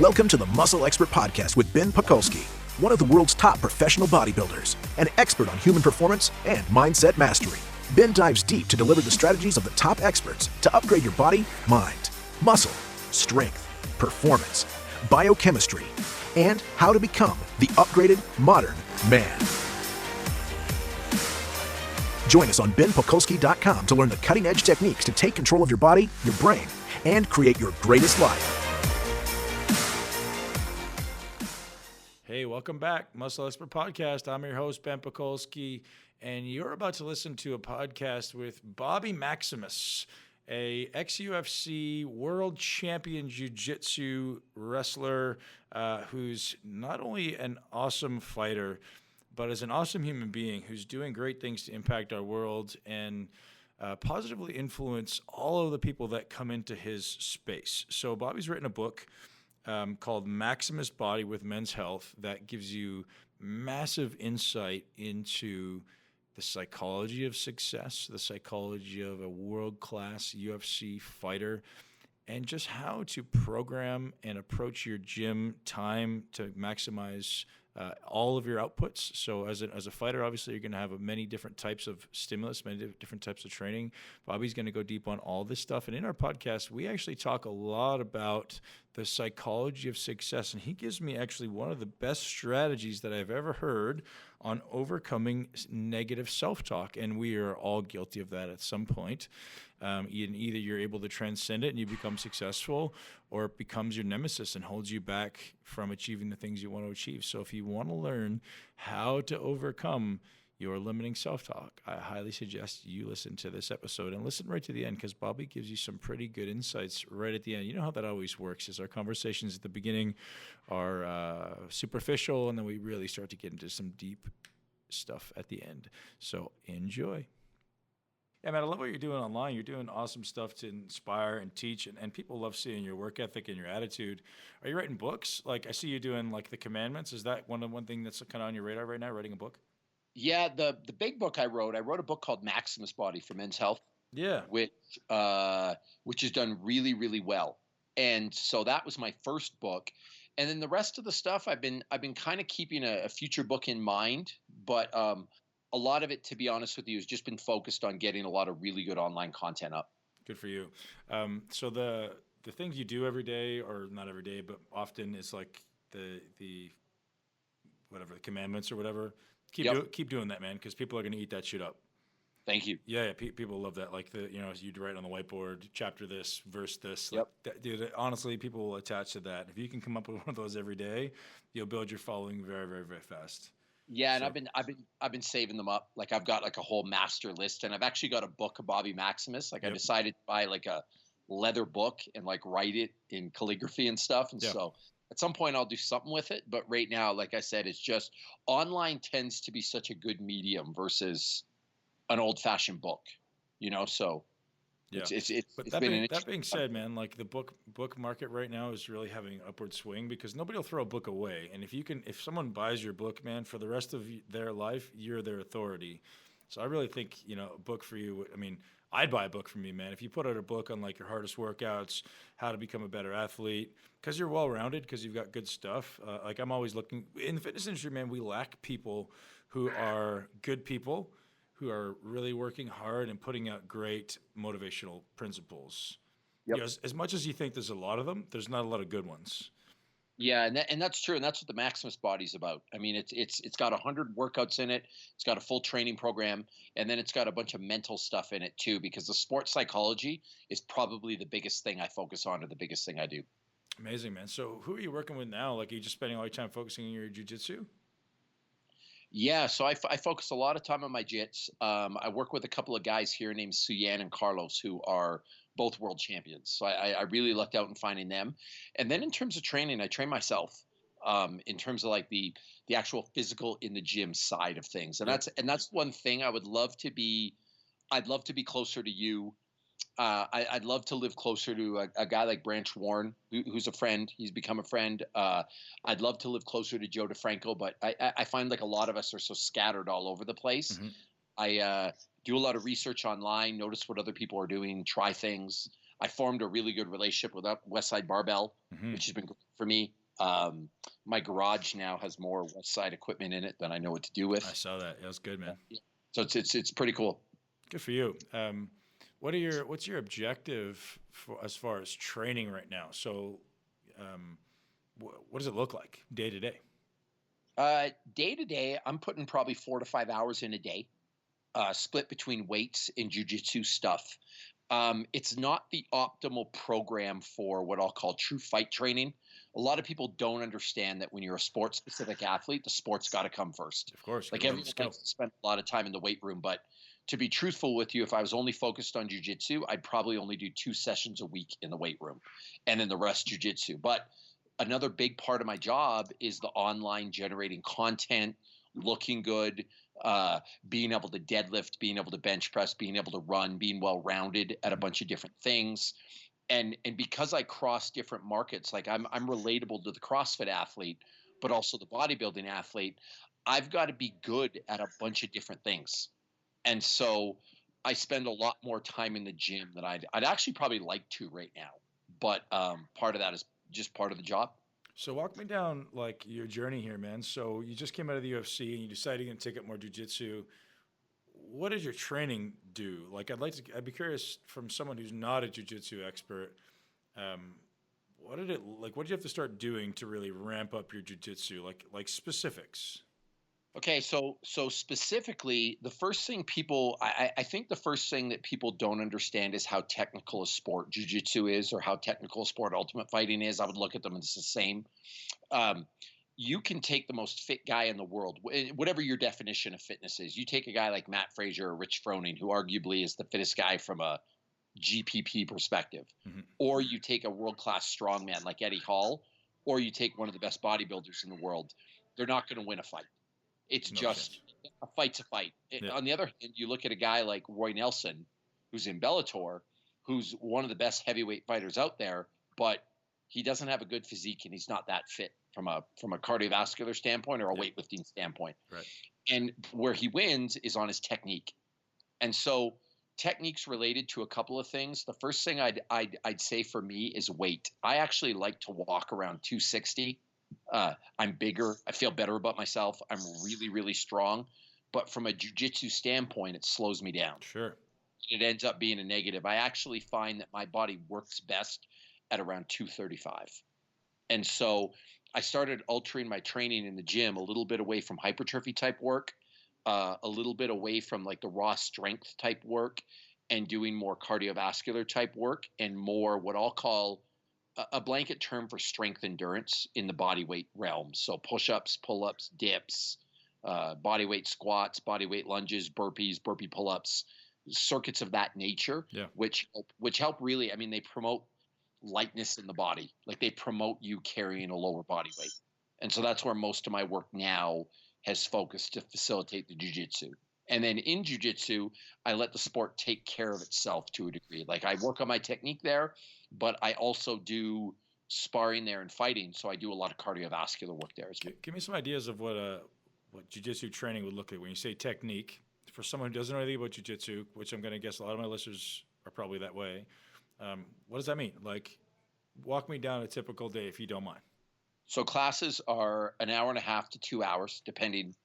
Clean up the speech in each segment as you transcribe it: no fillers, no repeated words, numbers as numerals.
Welcome to the Muscle Expert Podcast with Ben Pakulski, one of the world's top professional bodybuilders, an expert on human performance and mindset mastery. Ben dives deep to deliver the strategies of the top experts to upgrade your body, mind, muscle, strength, performance, biochemistry, and how to become the upgraded modern man. Join us on benpakulski.com to learn the cutting-edge techniques to take control of your body, your brain, and create your greatest life. Hey, welcome back, Muscle Expert Podcast. I'm your host, Ben Pakulski, and you're about to listen to a podcast with Bobby Maximus, a ex-UFC world champion Jiu Jitsu wrestler who's not only an awesome fighter, but is an awesome human being who's doing great things to impact our world and positively influence all of the people that come into his space. So Bobby's written a book called Maximus Body with Men's Health that gives you massive insight into the psychology of success, the psychology of a world-class UFC fighter, and just how to program and approach your gym time to maximize all of your outputs. So as a fighter, obviously, you're going to have many different types of stimulus, many different types of training. Bobby's going to go deep on all this stuff. And in our podcast, we actually talk a lot about the psychology of success. And he gives me actually one of the best strategies that I've ever heard on overcoming negative self-talk. And we are all guilty of that at some point. Either you're able to transcend it and you become successful, or it becomes your nemesis and holds you back from achieving the things you want to achieve. So if you want to learn how to overcome your limiting self-talk, I highly suggest you listen to this episode and listen right to the end, because Bobby gives you some pretty good insights right at the end. You know how that always works, is our conversations at the beginning are superficial, and then we really start to get into some deep stuff at the end. So enjoy. Yeah, man, I love what you're doing online. You're doing awesome stuff to inspire and teach, and people love seeing your work ethic and your attitude. Are you writing books? Like, I see you doing, like, the commandments. Is that one thing that's kind of on your radar right now, writing a book? Yeah, the big book I wrote a book called Maximus Body for Men's Health. Yeah. Which has done really, really well. And so that was my first book. And then the rest of the stuff I've been kind of keeping a future book in mind, but a lot of it, to be honest with you, has just been focused on getting a lot of really good online content up. Good for you. So the things you do every day, or not every day, but often, is like the whatever, the commandments or whatever. Keep doing that, man, because people are going to eat that shit up. Thank you. Yeah, people love that. Like, you'd write on the whiteboard, chapter this, verse this. Yep. Like, dude, honestly, people will attach to that. If you can come up with one of those every day, you'll build your following very, very, very fast. Yeah, and I've been saving them up. Like, I've got like a whole master list, and I've actually got a book of Bobby Maximus. Like, I decided to buy like a leather book and like write it in calligraphy and stuff. And so at some point I'll do something with it. But right now, like I said, it's just online tends to be such a good medium versus an old-fashioned book, So yeah. But that being said, man, like, the book market right now is really having an upward swing, because nobody will throw a book away. And if someone buys your book, man, for the rest of their life, you're their authority. So I really think, a book for you, I mean, I'd buy a book from you, man. If you put out a book on, like, your hardest workouts, how to become a better athlete, because you're well-rounded, because you've got good stuff. Like, I'm always looking in the fitness industry, man. We lack people who are good people, who are really working hard and putting out great motivational principles. Yep. As much as you think there's a lot of them, there's not a lot of good ones. Yeah, and that's true, and that's what the Maximus Body's about. I mean, it's got 100 workouts in it. It's got a full training program, and then it's got a bunch of mental stuff in it too, because the sports psychology is probably the biggest thing I focus on, or the biggest thing I do. Amazing, man. So who are you working with now? Like, are you just spending all your time focusing on your jiu-jitsu? Yeah, so I focus a lot of time on my jits. I work with a couple of guys here named Suyan and Carlos, who are both world champions. So I really lucked out in finding them. And then in terms of training, I train myself in terms of like the actual physical in the gym side of things. And that's one thing I'd love to be closer to you. I'd love to live closer to a guy like Branch Warren, who's a friend. He's become a friend. I'd love to live closer to Joe DeFranco, but I find like a lot of us are so scattered all over the place. Mm-hmm. I do a lot of research online, notice what other people are doing, try things. I formed a really good relationship with Westside Barbell, Mm-hmm. which has been great for me. My garage now has more Westside equipment in it than I know what to do with. I saw that. It was good, man. So it's pretty cool. Good for you. What's your objective as far as training right now? So, what does it look like day to day? Day to day, I'm putting probably 4 to 5 hours in a day, split between weights and jujitsu stuff. It's not the optimal program for what I'll call true fight training. A lot of people don't understand that when you're a sports specific athlete, the sport's got to come first. Of course, Like everyone likes to spend a lot of time in the weight room, but to be truthful with you, if I was only focused on jujitsu, I'd probably only do 2 sessions a week in the weight room, and then the rest jujitsu. But another big part of my job is the online generating content, looking good, being able to deadlift, being able to bench press, being able to run, being well rounded at a bunch of different things. And because I cross different markets, like I'm relatable to the CrossFit athlete, but also the bodybuilding athlete. I've got to be good at a bunch of different things. And so I spend a lot more time in the gym than I'd actually probably like to right now. But part of that is just part of the job. So walk me down like your journey here, man. So you just came out of the UFC and you decided you're going to take up more jiu-jitsu. What did your training do? Like, I'd be curious from someone who's not a jiu-jitsu expert. What did you have to start doing to really ramp up your jiu-jitsu? Like specifics. Okay, so specifically, the first thing I think the first thing that people don't understand is how technical a sport jiu-jitsu is, or how technical a sport ultimate fighting is. I would look at them as the same. You can take the most fit guy in the world, whatever your definition of fitness is. You take a guy like Matt Frazier or Rich Froning, who arguably is the fittest guy from a GPP perspective, Mm-hmm. or you take a world-class strongman like Eddie Hall, or you take one of the best bodybuilders in the world. They're not going to win a fight. It's just a fight's a fight. Yeah. On the other hand, you look at a guy like Roy Nelson, who's in Bellator, who's one of the best heavyweight fighters out there, but he doesn't have a good physique and he's not that fit from a cardiovascular standpoint or a weightlifting standpoint. Right. And where he wins is on his technique. And so technique's related to a couple of things. The first thing I'd say for me is weight. I actually like to walk around 260. I'm bigger. I feel better about myself. I'm really, really strong. But from a jiu-jitsu standpoint, it slows me down. Sure. It ends up being a negative. I actually find that my body works best at around 235. And so I started altering my training in the gym a little bit away from hypertrophy type work, a little bit away from like the raw strength type work, and doing more cardiovascular type work and more what I'll call a blanket term for strength endurance in the body weight realm. So push-ups, pull-ups, dips, body weight squats, body weight lunges, burpees, burpee pull-ups, circuits of that nature, which help really, I mean, they promote lightness in the body. Like they promote you carrying a lower body weight. And so that's where most of my work now has focused to facilitate the jiu-jitsu. And then in jiu-jitsu, I let the sport take care of itself to a degree. Like I work on my technique there, but I also do sparring there and fighting. So I do a lot of cardiovascular work there as well. Give me some ideas of what jiu-jitsu training would look like when you say technique. For someone who doesn't know anything about jiu-jitsu, which I'm going to guess a lot of my listeners are probably that way, what does that mean? Like, walk me down a typical day if you don't mind. So classes are an hour and a half to 2 hours, depending,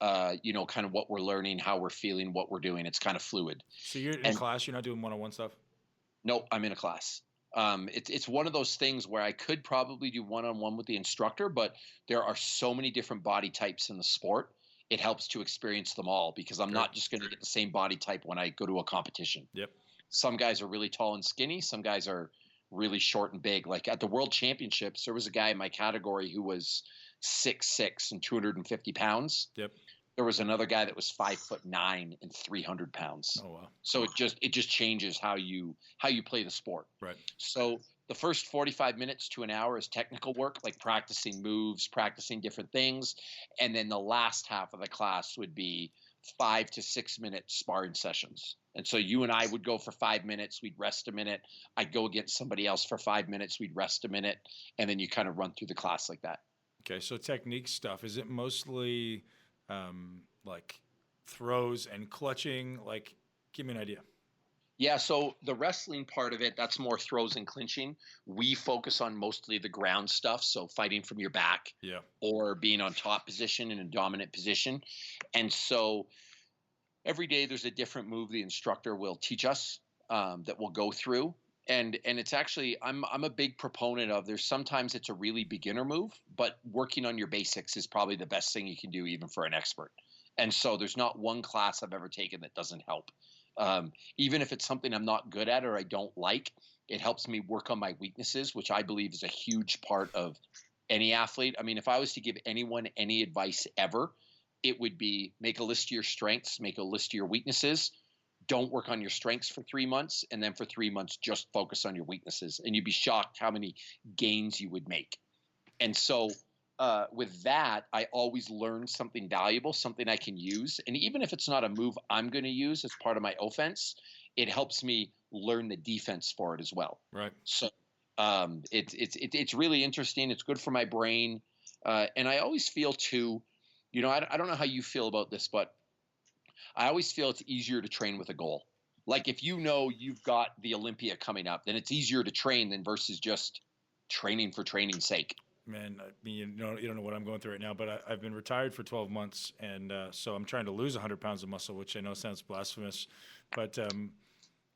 kind of what we're learning, how we're feeling, what we're doing. It's kind of fluid. So you're in a class, you're not doing one-on-one stuff? Nope, I'm in a class. It's one of those things where I could probably do one-on-one with the instructor, but there are so many different body types in the sport. It helps to experience them all because I'm not just going to get the same body type when I go to a competition. Yep. Some guys are really tall and skinny. Some guys are really short and big. Like at the World Championships, there was a guy in my category who was 6'6" and 250 pounds. Yep. There was another guy that was 5'9" and 300 pounds. Oh wow! So it just changes how you play the sport. Right. So the first 45 minutes to an hour is technical work, like practicing moves, practicing different things, and then the last half of the class would be 5 to 6 minute sparring sessions. And so you and I would go for 5 minutes, we'd rest a minute. I'd go against somebody else for 5 minutes, we'd rest a minute, and then you kind of run through the class like that. Okay, so technique stuff, is it mostly like throws and clutching? Like, give me an idea. Yeah, so the wrestling part of it, that's more throws and clinching. We focus on mostly the ground stuff, so fighting from your back Yeah. or being on top position in a dominant position. And so every day there's a different move the instructor will teach us, that we'll go through. And it's actually I'm a big proponent of, there's sometimes it's a really beginner move, but working on your basics is probably the best thing you can do even for an expert. And so there's not one class I've ever taken that doesn't help. Even if it's something I'm not good at or I don't like, it helps me work on my weaknesses, which I believe is a huge part of any athlete. I mean, if I was to give anyone any advice ever, it would be make a list of your strengths, make a list of your weaknesses. Don't work on your strengths for 3 months. And then for 3 months, just focus on your weaknesses. And you'd be shocked how many gains you would make. And so with that, I always learn something valuable, something I can use. And even if it's not a move I'm going to use as part of my offense, it helps me learn the defense for it as well. Right. So it's really interesting. It's good for my brain. And I always feel too, I don't know how you feel about this, but I always feel it's easier to train with a goal. Like if you've got the Olympia coming up, then it's easier to train than versus just training for training's sake. Man, I mean, you don't know what I'm going through right now, but I've been retired for 12 months, and so I'm trying to lose 100 pounds of muscle, which I know sounds blasphemous, but I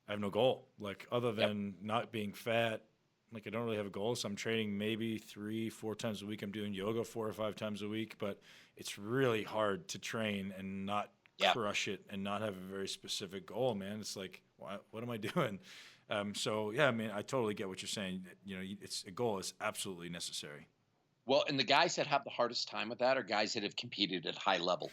have no goal. Like other than not being fat, like I don't really have a goal. So I'm training maybe 3-4 times a week. I'm doing yoga 4 or 5 times a week, but it's really hard to train and not crush it and not have a very specific goal, man. It's like, what am I doing? So yeah, I mean, I totally get what you're saying. It's a goal is absolutely necessary. Well, and the guys that have the hardest time with that are guys that have competed at high level.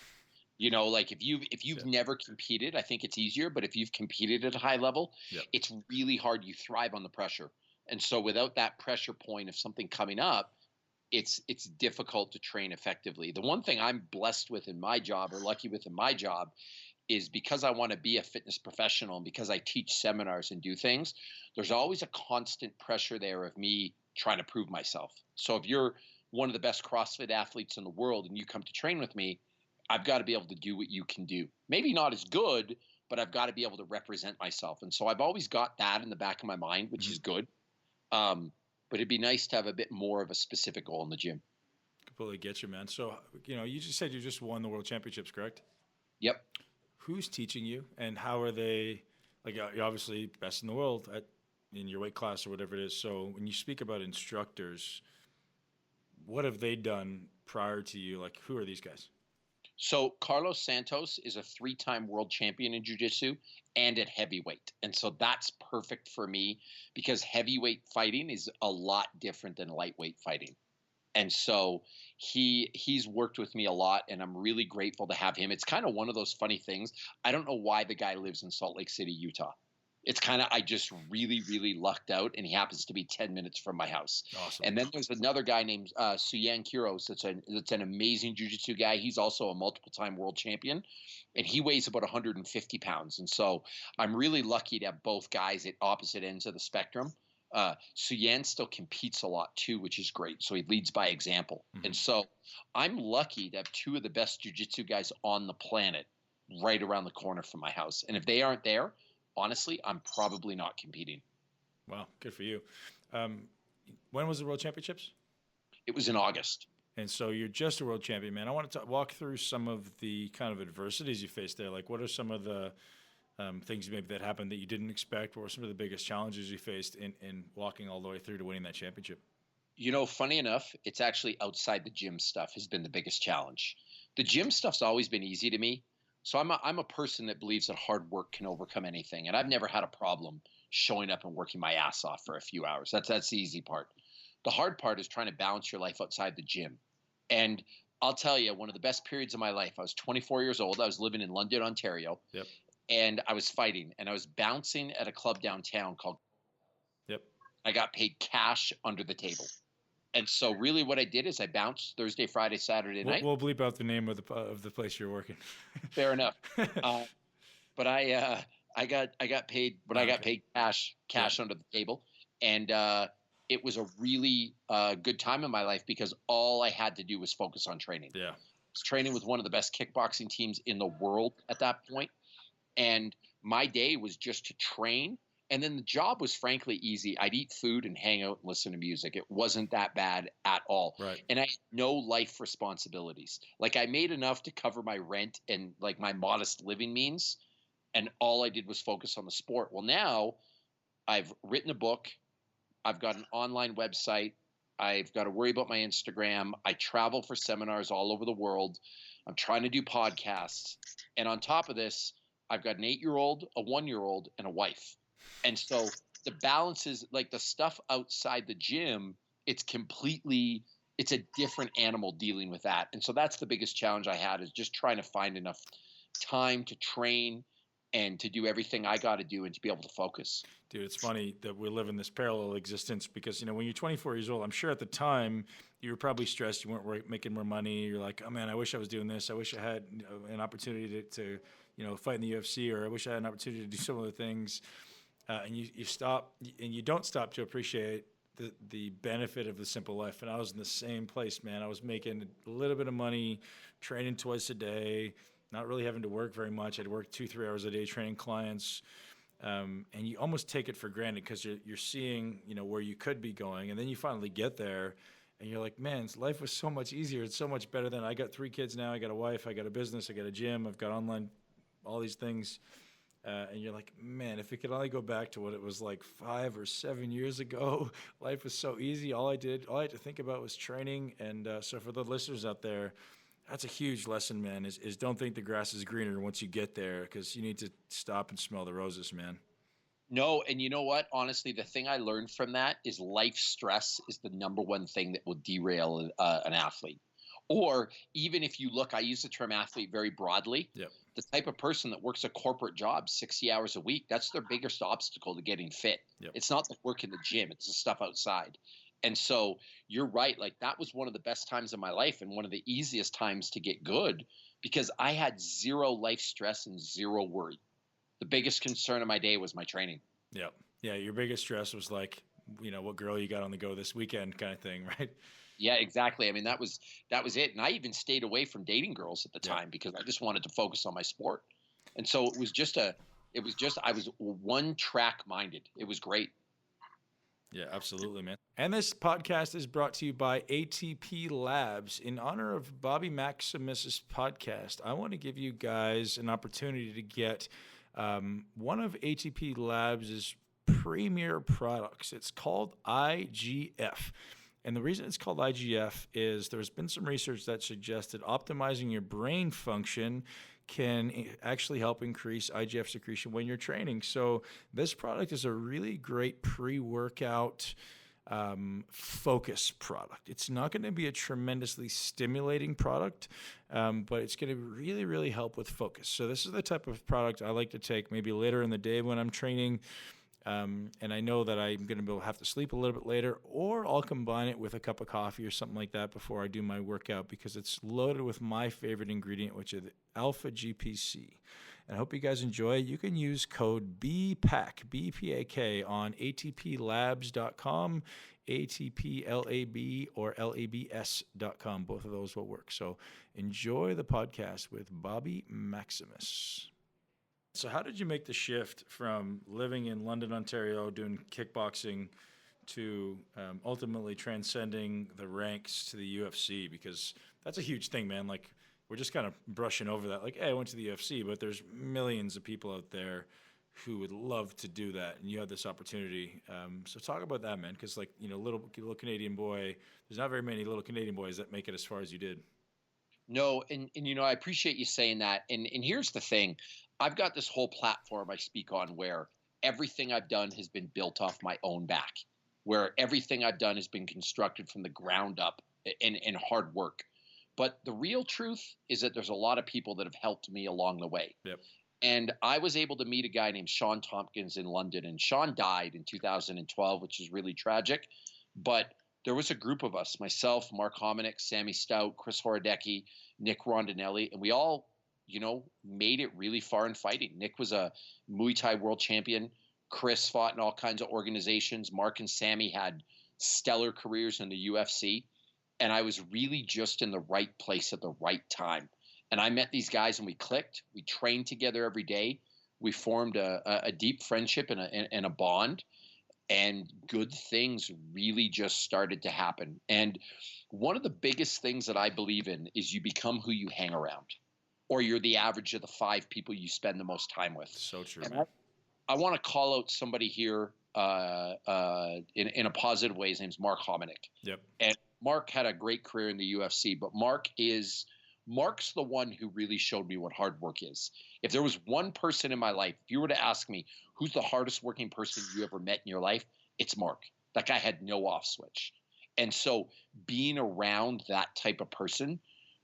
Like if you've never competed, I think it's easier. But if you've competed at a high level, it's really hard. You thrive on the pressure. And so without that pressure point of something coming up, it's difficult to train effectively. The one thing I'm blessed with in my job, or lucky with in my job, is because I want to be a fitness professional and because I teach seminars and do things, there's always a constant pressure there of me trying to prove myself. So if you're one of the best CrossFit athletes in the world and you come to train with me, I've got to be able to do what you can do. Maybe not as good, but I've got to be able to represent myself. And so I've always got that in the back of my mind, which is good. But it'd be nice to have a bit more of a specific goal in the gym. Completely get you, man. So, you just said you just won the World Championships, correct? Yep. Who's teaching you, and how are they? Like, you're obviously best in the world in your weight class or whatever it is. So when you speak about instructors, what have they done prior to you? Like, who are these guys? So Carlos Santos is a 3-time world champion in jiu-jitsu and at heavyweight. And so that's perfect for me because heavyweight fighting is a lot different than lightweight fighting. And so he's worked with me a lot, and I'm really grateful to have him. It's kind of one of those funny things. I don't know why the guy lives in Salt Lake City, Utah. It's kind of, I just really, really lucked out, and he happens to be 10 minutes from my house. Awesome. And then there's another guy named Suyan Quiros that's an amazing jiu-jitsu guy. He's also a multiple-time world champion, and he weighs about 150 pounds. And so I'm really lucky to have both guys at opposite ends of the spectrum. Suyan still competes a lot too, which is great. So he leads by example. Mm-hmm. And so I'm lucky to have 2 of the best jiu-jitsu guys on the planet right around the corner from my house. And if they aren't there, honestly, I'm probably not competing. Wow, good for you. When was the World Championships? It was in August. And so you're just a world champion, man. I want to walk through some of the kind of adversities you faced there. Like, what are some of the things maybe that happened that you didn't expect? What were some of the biggest challenges you faced in walking all the way through to winning that championship? Funny enough, it's actually outside the gym stuff has been the biggest challenge. The gym stuff's always been easy to me. So I'm a person that believes that hard work can overcome anything. And I've never had a problem showing up and working my ass off for a few hours. That's the easy part. The hard part is trying to balance your life outside the gym. And I'll tell you, one of the best periods of my life, I was 24 years old. I was living in London, Ontario. Yep. And I was fighting. And I was bouncing at a club downtown called. Yep. I got paid cash under the table. And so really what I did is I bounced Thursday, Friday, Saturday night. We'll bleep out the name of the place you're working. Fair enough. But I got paid, but I got paid cash under the table. And it was a really good time in my life because all I had to do was focus on training. Yeah. I was training with one of the best kickboxing teams in the world at that point. And my day was just to train. And then the job was frankly easy. I'd eat food and hang out and listen to music. It wasn't that bad at all. Right. And I had no life responsibilities. Like I made enough to cover my rent and like my modest living means. And all I did was focus on the sport. Well, now I've written a book. I've got an online website. I've got to worry about my Instagram. I travel for seminars all over the world. I'm trying to do podcasts. And on top of this, I've got an 8-year-old, a 1-year-old, and a wife. And so the balance is like the stuff outside the gym, it's a different animal dealing with that. And so that's the biggest challenge I had, is just trying to find enough time to train and to do everything I got to do and to be able to focus. Dude, it's funny that we live in this parallel existence because, you know, when you're 24 years old, I'm sure at the time you were probably stressed. You weren't making more money. You're like, oh man, I wish I was doing this. I wish I had an opportunity to, you know, fight in the UFC, or I wish I had an opportunity to do some other things. And you stop, and you don't stop to appreciate the benefit of the simple life. And I was in the same place, man. I was making a little bit of money, training twice a day, not really having to work very much. I'd work 2-3 hours a day training clients. And you almost take it for granted because you're seeing, you know, where you could be going. And then you finally get there and you're like, man, life was so much easier. It's so much better than I got 3 kids now. I got a wife, I got a business, I got a gym, I've got online, all these things. And you're like, man, if it could only go back to what it was like 5 or 7 years ago, life was so easy. All I had to think about was training. And so for the listeners out there, that's a huge lesson, man, is don't think the grass is greener once you get there, because you need to stop and smell the roses, man. No, and you know what? Honestly, the thing I learned from that is life stress is the number one thing that will derail an athlete. Or even if you look, I use the term athlete very broadly. Yep. The type of person that works a corporate job 60 hours a week, that's their biggest obstacle to getting fit. Yep. It's not the work in the gym, it's the stuff outside. And so you're right. Like that was one of the best times of my life and one of the easiest times to get good, because I had zero life stress and zero worry. The biggest concern of my day was my training. Yep. Yeah. Your biggest stress was like, you know, what girl you got on the go this weekend kind of thing, right? Yeah, exactly. I mean, that was it. And I even stayed away from dating girls at the time because I just wanted to focus on my sport. And so I was one track minded. It was great. Yeah, absolutely, man. And this podcast is brought to you by ATP Labs. In honor of Bobby Maximus's podcast, I want to give you guys an opportunity to get one of ATP Labs' premier products. It's called IGF. And the reason it's called IGF is there's been some research that suggested optimizing your brain function can actually help increase IGF secretion when you're training. So this product is a really great pre-workout focus product. It's not going to be a tremendously stimulating product, but it's going to really, really help with focus. So this is the type of product I like to take maybe later in the day when I'm training. And I know that I'm going to have to sleep a little bit later, or I'll combine it with a cup of coffee or something like that before I do my workout, because it's loaded with my favorite ingredient, which is alpha GPC. And I hope you guys enjoy it. You can use code BPAK, B-P-A-K, on atplabs.com, ATPLAB, or LABS.com. Both of those will work. So enjoy the podcast with Bobby Maximus. So how did you make the shift from living in London, Ontario, doing kickboxing, to ultimately transcending the ranks to the UFC? Because that's a huge thing, man. Like, we're just kind of brushing over that. Like, hey, I went to the UFC, but there's millions of people out there who would love to do that, and you had this opportunity. So talk about that, man, because, like, you know, little Canadian boy, there's not very many little Canadian boys that make it as far as you did. No, and you know, I appreciate you saying that. And here's the thing. I've got this whole platform I speak on where everything I've done has been built off my own back, where everything I've done has been constructed from the ground up in hard work. But the real truth is that there's a lot of people that have helped me along the way. Yep. And I was able to meet a guy named Sean Tompkins in London, and Sean died in 2012, which is really tragic. But there was a group of us, myself, Mark Hominick, Sammy Stout, Chris Horodecki, Nick Rondinelli, and we all, you know, made it really far in fighting. Nick was a Muay Thai world champion. Chris fought in all kinds of organizations. Mark and Sammy had stellar careers in the UFC. And I was really just in the right place at the right time. And I met these guys and we clicked. We trained together every day. We formed a deep friendship and a bond, and good things really just started to happen. And one of the biggest things that I believe in is you become who you hang around, or you're the average of the 5 people you spend the most time with. So true, and man. I want to call out somebody here in a positive way. His name's Mark Hominick. Yep. And Mark had a great career in the UFC, but Mark's the one who really showed me what hard work is. If there was one person in my life, if you were to ask me who's the hardest working person you ever met in your life, it's Mark. That guy had no off switch. And so being around that type of person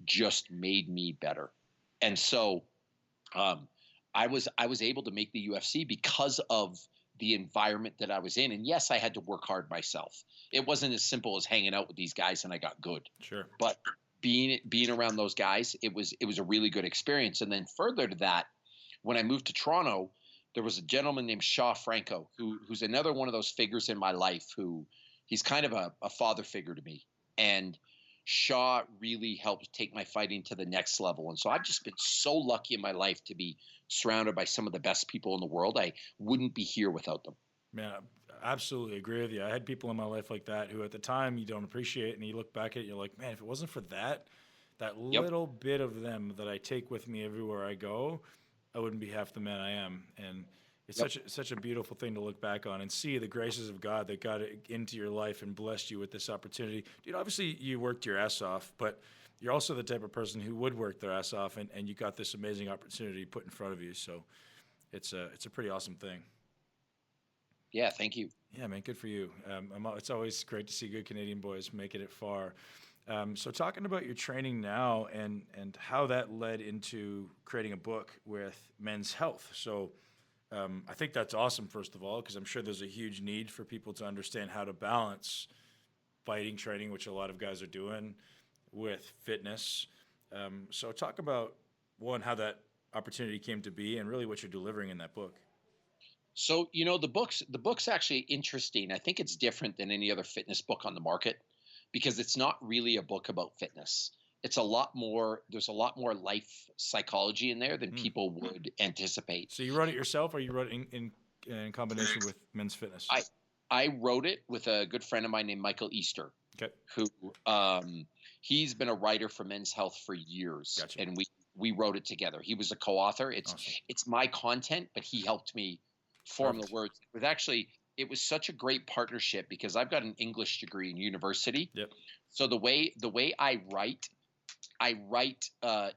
just made me better. And so I was able to make the UFC because of the environment that I was in. And yes, I had to work hard myself. It wasn't as simple as hanging out with these guys and I got good. Sure. But being around those guys, it was a really good experience. And then further to that, when I moved to Toronto, there was a gentleman named Shaw Franco, who's another one of those figures in my life who he's kind of a father figure to me. And Shaw really helped take my fighting to the next level. And so I've just been so lucky in my life to be surrounded by some of the best people in the world. I wouldn't be here without them. Man, I absolutely agree with you. I had people in my life like that who at the time you don't appreciate, and you look back at it, you're like, man, if it wasn't for that little bit of them that I take with me everywhere I go, I wouldn't be half the man I am. And it's such a beautiful thing to look back on and see the graces of God that got into your life and blessed you with this opportunity. Dude, obviously you worked your ass off, but you're also the type of person who would work their ass off, and you got this amazing opportunity put in front of you. So it's a pretty awesome thing. Yeah, thank you. Yeah, man, good for you. It's always great to see good Canadian boys making it far. So talking about your training now and how that led into creating a book with Men's Health. So I think that's awesome, first of all, because I'm sure there's a huge need for people to understand how to balance fighting training, which a lot of guys are doing, with fitness. So talk about, one, how that opportunity came to be and really what you're delivering in that book. So, the book's actually interesting. I think it's different than any other fitness book on the market because it's not really a book about fitness. It's a lot more, there's a lot more life psychology in there than people would anticipate. So you wrote it yourself, or you wrote it in combination with Men's Fitness? I wrote it with a good friend of mine named Michael Easter, who he's been a writer for Men's Health for years. Gotcha. And we wrote it together. He was a co-author. Awesome. It's my content, but he helped me form the words. It was such a great partnership because I've got an English degree in university. Yep. So the way I write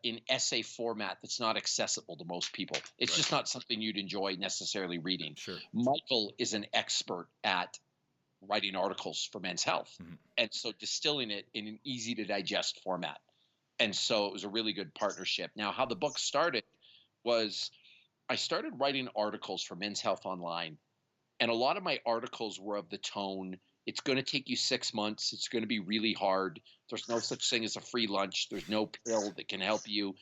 in essay format that's not accessible to most people. It's just not something you'd enjoy necessarily reading. Sure. Michael is an expert at writing articles for Men's Health, and so distilling it in an easy to digest format. And so it was a really good partnership. Now, how the book started was I started writing articles for Men's Health Online, and a lot of my articles were of the tone, it's going to take you 6 months. It's going to be really hard. There's no such thing as a free lunch. There's no pill that can help you.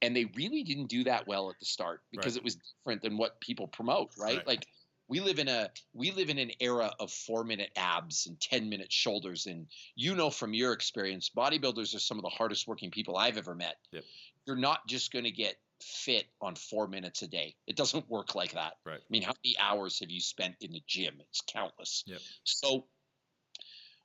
And they really didn't do that well at the start because it was different than what people promote, right? Like we live in an era of 4-minute abs and 10-minute shoulders. And from your experience, bodybuilders are some of the hardest working people I've ever met. Yep. You're not just going to get fit on 4 minutes a day. It doesn't work like that. Right. I mean, how many hours have you spent in the gym? It's countless. Yep. So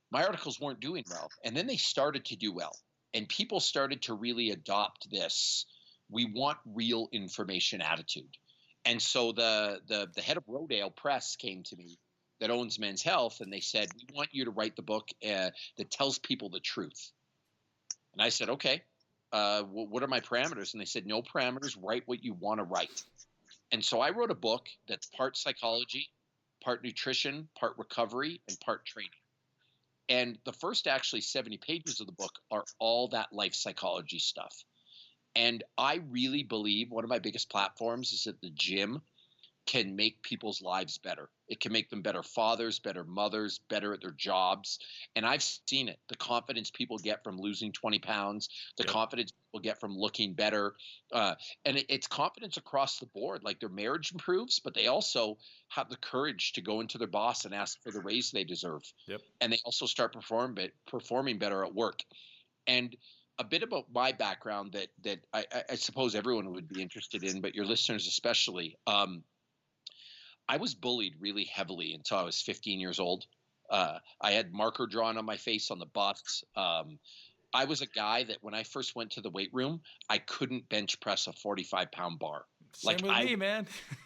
my articles weren't doing well. And then they started to do well. And people started to really adopt this, we want real information attitude. And so the head of Rodale Press came to me that owns Men's Health, and they said, we want you to write the book that tells people the truth. And I said, okay, what are my parameters? And they said, no parameters, write what you want to write. And so I wrote a book that's part psychology, part nutrition, part recovery, and part training. And the first actually 70 pages of the book are all that life psychology stuff. And I really believe one of my biggest platforms is that the gym can make people's lives better. It can make them better fathers, better mothers, better at their jobs. And I've seen it, the confidence people get from losing 20 pounds, the confidence people get from looking better. And it's confidence across the board. Like their marriage improves, but they also have the courage to go into their boss and ask for the raise they deserve. Yep. And they also start performing better at work. And a bit about my background that I suppose everyone would be interested in, but your listeners especially. I was bullied really heavily until I was 15 years old. I had marker drawn on my face on the bus. I was a guy that when I first went to the weight room, I couldn't bench press a 45-pound bar. Same with me, man.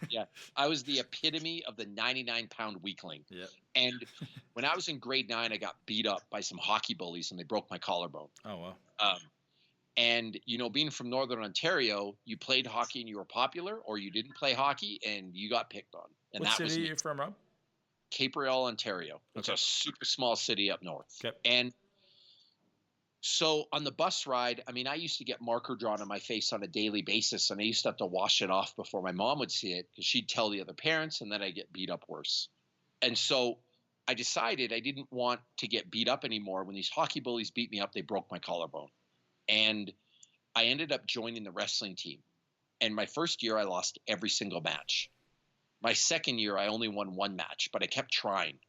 Yeah, I was the epitome of the 99-pound weakling. Yeah. And when I was in grade 9, I got beat up by some hockey bullies, and they broke my collarbone. Oh, wow. And, being from Northern Ontario, you played hockey and you were popular, or you didn't play hockey and you got picked on. And What that city was are me. you from, Rob? Cape Real, Ontario. It's Okay. a super small city up north. Okay. And so on the bus ride, I mean, I used to get marker drawn on my face on a daily basis, and I used to have to wash it off before my mom would see it because she'd tell the other parents, and then I get beat up worse. And so I decided I didn't want to get beat up anymore. When these hockey bullies beat me up, they broke my collarbone. And I ended up joining the wrestling team. And my first year, I lost every single match. My second year, I only won one match, but I kept trying.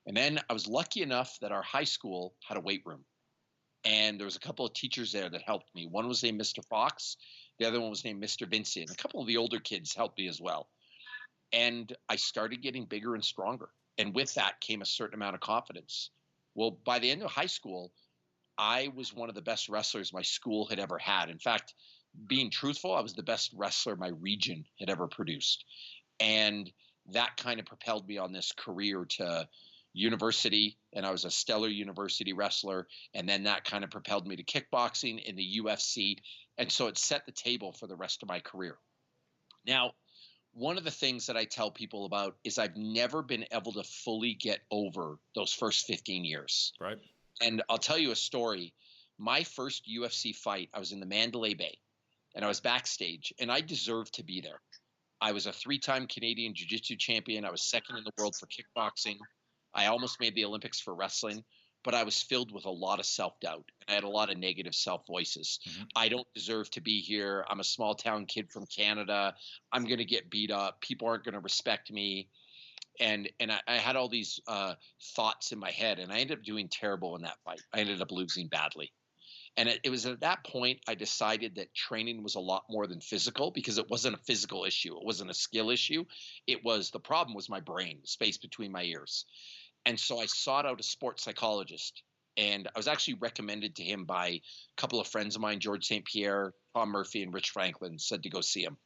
And then I was lucky enough that our high school had a weight room. And there was a couple of teachers there that helped me. One was named Mr. Fox. The other one was named Mr. Vincent. A couple of the older kids helped me as well. And I started getting bigger and stronger. And with that came a certain amount of confidence. Well, by the end of high school, I was one of the best wrestlers my school had ever had. In fact, being truthful, I was the best wrestler my region had ever produced. And that kind of propelled me on this career to university, and I was a stellar university wrestler. And then that kind of propelled me to kickboxing in the UFC. And so it set the table for the rest of my career. Now, one of the things that I tell people about is I've never been able to fully get over those first 15 years. Right. And I'll tell you a story. My first UFC fight, I was in the Mandalay Bay, and I was backstage, and I deserved to be there. I was a 3-time Canadian Jiu Jitsu champion. I was second in the world for kickboxing. I almost made the Olympics for wrestling, but I was filled with a lot of self-doubt, and I had a lot of negative self-voices. Mm-hmm. I don't deserve to be here. I'm a small-town kid from Canada. I'm going to get beat up. People aren't going to respect me. And I had all these thoughts in my head, and I ended up doing terrible in that fight. I ended up losing badly. And it was at that point I decided that training was a lot more than physical, because it wasn't a physical issue. It wasn't a skill issue. The problem was my brain, the space between my ears. And so I sought out a sports psychologist, and I was actually recommended to him by a couple of friends of mine, George St. Pierre, Tom Murphy, and Rich Franklin, said to go see him.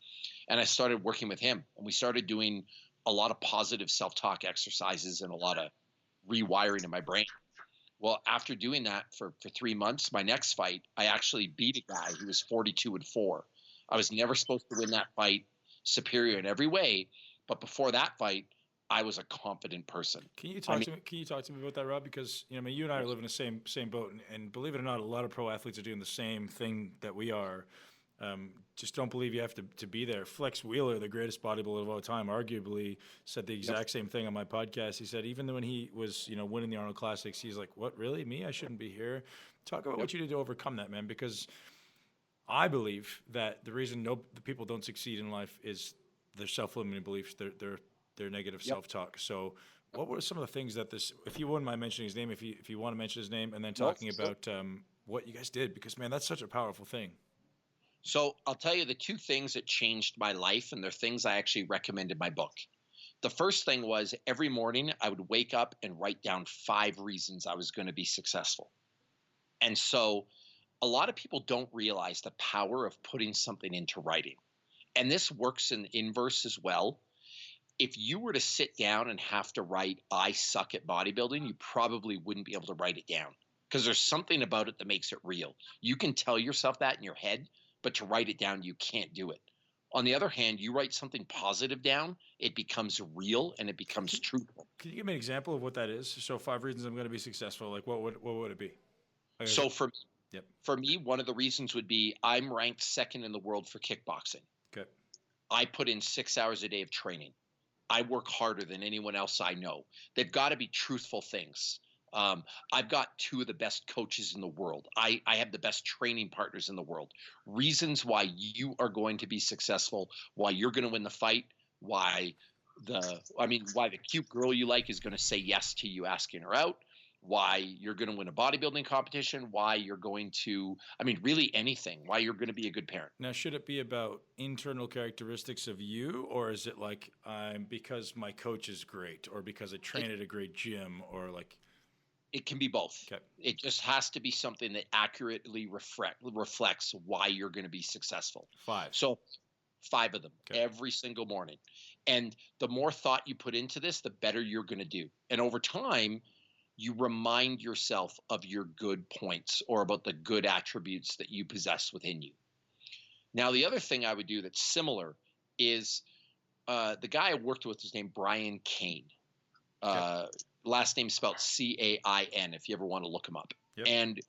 And I started working with him, and we started doing a lot of positive self-talk exercises and a lot of rewiring in my brain. Well, after doing that for 3 months, my next fight, I actually beat a guy who was 42-4. I was never supposed to win that fight, superior in every way. But before that fight, I was a confident person. Can you talk to me about that, Rob? Because you and I are living in the same boat, and believe it or not, a lot of pro athletes are doing the same thing that we are. Just don't believe you have to be there. Flex Wheeler, the greatest bodybuilder of all time, arguably said the exact same thing on my podcast. He said even when he was winning the Arnold Classics, he's like, "What, really? Me? I shouldn't be here." Talk about what you did to overcome that, man. Because I believe that the reason the people don't succeed in life is their self-limiting beliefs, their negative self-talk. So what were some of the things that if you wouldn't mind mentioning his name, if you want to mention his name, and then talking about what you guys did, because, man, that's such a powerful thing. So I'll tell you the two things that changed my life, and they're things I actually recommend in my book. The first thing was every morning I would wake up and write down 5 reasons I was going to be successful. And so a lot of people don't realize the power of putting something into writing. And this works in inverse as well. If you were to sit down and have to write, "I suck at bodybuilding," you probably wouldn't be able to write it down, because there's something about it that makes it real. You can tell yourself that in your head, but to write it down, you can't do it. On the other hand, you write something positive down, it becomes real and it becomes truthful. Can you give me an example of what that is? So 5 reasons I'm going to be successful. Like what would it be? So for me, one of the reasons would be I'm ranked 2nd in the world for kickboxing. Okay. I put in 6 hours a day of training. I work harder than anyone else I know. They've got to be truthful things. I've got 2 of the best coaches in the world. I have the best training partners in the world. Reasons why you are going to be successful, why you're going to win the fight, why the cute girl you like is going to say yes to you asking her out, why you're going to win a bodybuilding competition, why you're going to, I mean, really anything, why you're going to be a good parent. Now, should it be about internal characteristics of you, or is it like because my coach is great, or because I train at a great gym, or like? It can be both. Okay. It just has to be something that accurately reflects why you're going to be successful. 5. So 5 of them Okay. every single morning. And the more thought you put into this, the better you're going to do. And over time, you remind yourself of your good points or about the good attributes that you possess within you. Now, the other thing I would do that's similar is the guy I worked with is named Brian Cain. Last name spelled C-A-I-N, if you ever want to look him up. Yep. And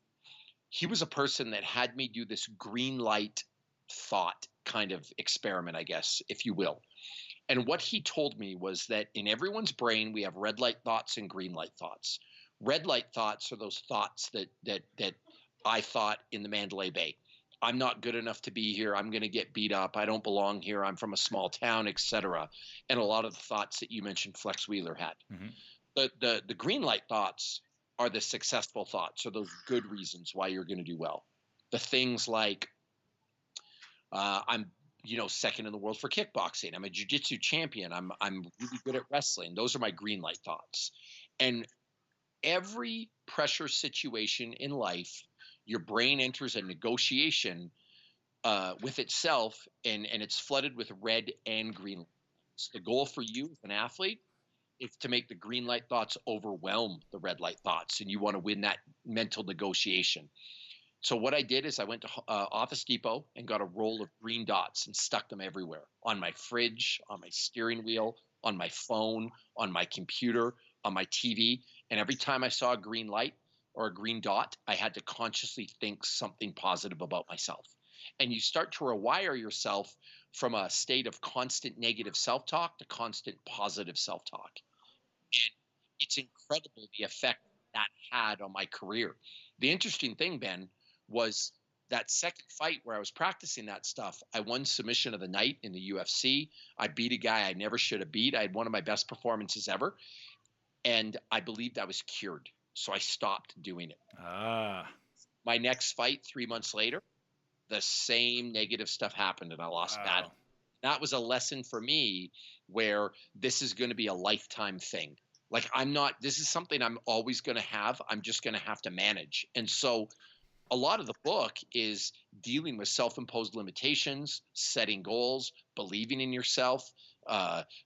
he was a person that had me do this green light thought kind of experiment, I guess, if you will. And what he told me was that in everyone's brain, we have red light thoughts and green light thoughts. Red light thoughts are those thoughts that I thought in the Mandalay Bay. I'm not good enough to be here. I'm going to get beat up. I don't belong here. I'm from a small town, etc. And a lot of the thoughts that you mentioned Flex Wheeler had. Mm-hmm. The green light thoughts are the successful thoughts, or those good reasons why you're going to do well. The things like I'm second in the world for kickboxing. I'm a Jiu Jitsu champion. I'm really good at wrestling. Those are my green light thoughts. And every pressure situation in life, your brain enters a negotiation with itself, and it's flooded with red and green lights. The goal for you as an athlete is to make the green light thoughts overwhelm the red light thoughts, and you want to win that mental negotiation. So what I did is I went to Office Depot and got a roll of green dots and stuck them everywhere, on my fridge, on my steering wheel, on my phone, on my computer, on my TV. And every time I saw a green light or a green dot, I had to consciously think something positive about myself. And you start to rewire yourself from a state of constant negative self-talk to constant positive self-talk. And it's incredible the effect that had on my career. The interesting thing, Ben, was that second fight where I was practicing that stuff. I won submission of the night in the UFC. I beat a guy I never should have beat. I had one of my best performances ever. And I believed I was cured. So I stopped doing it. My next fight 3 months later, the same negative stuff happened and I lost badly. That was a lesson for me where this is going to be a lifetime thing. Like this is something I'm always going to have. I'm just going to have to manage. And so a lot of the book is dealing with self-imposed limitations, setting goals, believing in yourself,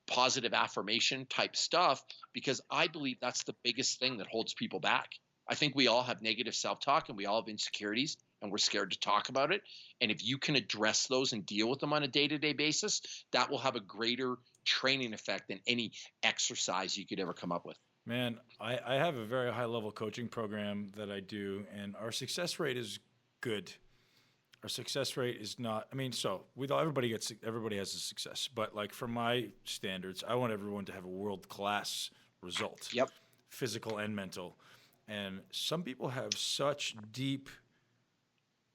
positive affirmation type stuff, because I believe that's the biggest thing that holds people back. I think we all have negative self-talk and we all have insecurities and we're scared to talk about it. And if you can address those and deal with them on a day-to-day basis, that will have a greater training effect than any exercise you could ever come up with. Man, I have a very high-level coaching program that I do, and our success rate is good. Our success rate is not. I mean, so everybody has a success, but like for my standards, I want everyone to have a world-class result. Yep. Physical and mental, and some people have such deep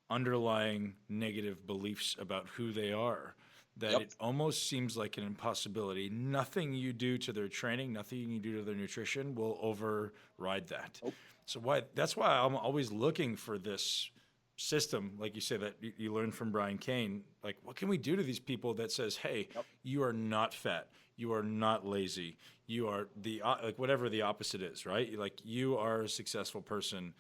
underlying negative beliefs about who they are that it almost seems like an impossibility. Nothing you do to their training, nothing you do to their nutrition will override that. Nope. So that's why I'm always looking for this system, like you say, that you learned from Brian Cain. Like, what can we do to these people that says, hey, you are not fat, you are not lazy, you are like whatever the opposite is, right? Like, you are a successful person.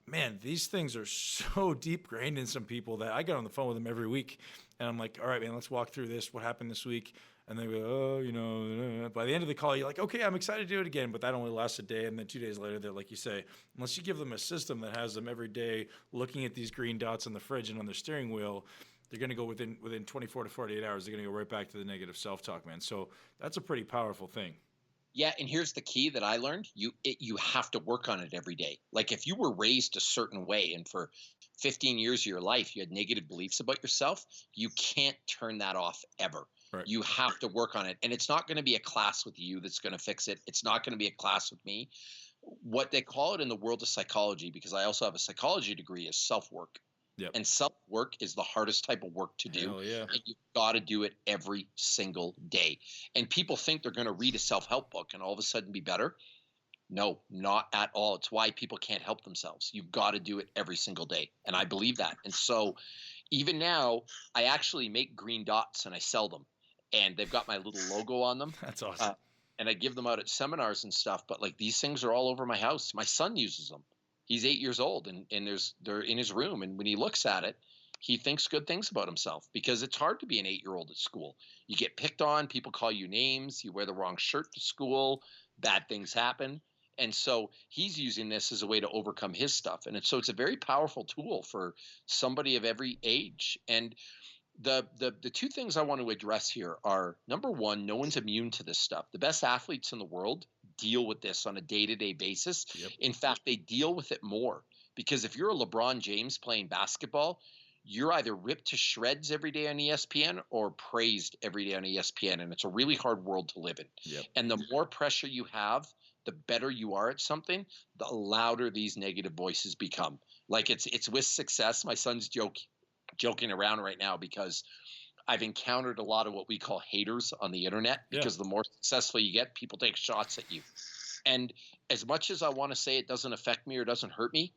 Man, these things are so deep grained in some people that I get on the phone with them every week. And I'm like, all right, man, let's walk through this. What happened this week? And they go, by the end of the call, you're like, okay, I'm excited to do it again. But that only lasts a day. And then 2 days later, they're like you say, unless you give them a system that has them every day looking at these green dots on the fridge and on their steering wheel, they're going to go within 24 to 48 hours, they're going to go right back to the negative self-talk, man. So that's a pretty powerful thing. Yeah, and here's the key that I learned. You have to work on it every day. Like if you were raised a certain way and for 15 years of your life you had negative beliefs about yourself, you can't turn that off ever. Right. You have to work on it. And it's not going to be a class with you that's going to fix it. It's not going to be a class with me. What they call it in the world of psychology, because I also have a psychology degree, is self-work. Yep. And self-work is the hardest type of work to do. Hell yeah. And you've got to do it every single day. And people think they're going to read a self-help book and all of a sudden be better. No, not at all. It's why people can't help themselves. You've got to do it every single day. And I believe that. And so even now, I actually make green dots and I sell them. And they've got my little logo on them. That's awesome. And I give them out at seminars and stuff. But like these things are all over my house. My son uses them. He's 8 years old and they're in his room. And when he looks at it, he thinks good things about himself because it's hard to be an 8-year-old at school. You get picked on, people call you names, you wear the wrong shirt to school, bad things happen. And so he's using this as a way to overcome his stuff. And so it's a very powerful tool for somebody of every age. And the two things I want to address here are, number one, no one's immune to this stuff. The best athletes in the world deal with this on a day-to-day basis. Yep. In fact, they deal with it more because if you're a LeBron James playing basketball, you're either ripped to shreds every day on ESPN or praised every day on ESPN. And it's a really hard world to live in. Yep. And the more pressure you have, the better you are at something, the louder these negative voices become. Like it's with success. My son's joking around right now because I've encountered a lot of what we call haters on the internet because the more successful you get, people take shots at you. And as much as I want to say it doesn't affect me or doesn't hurt me,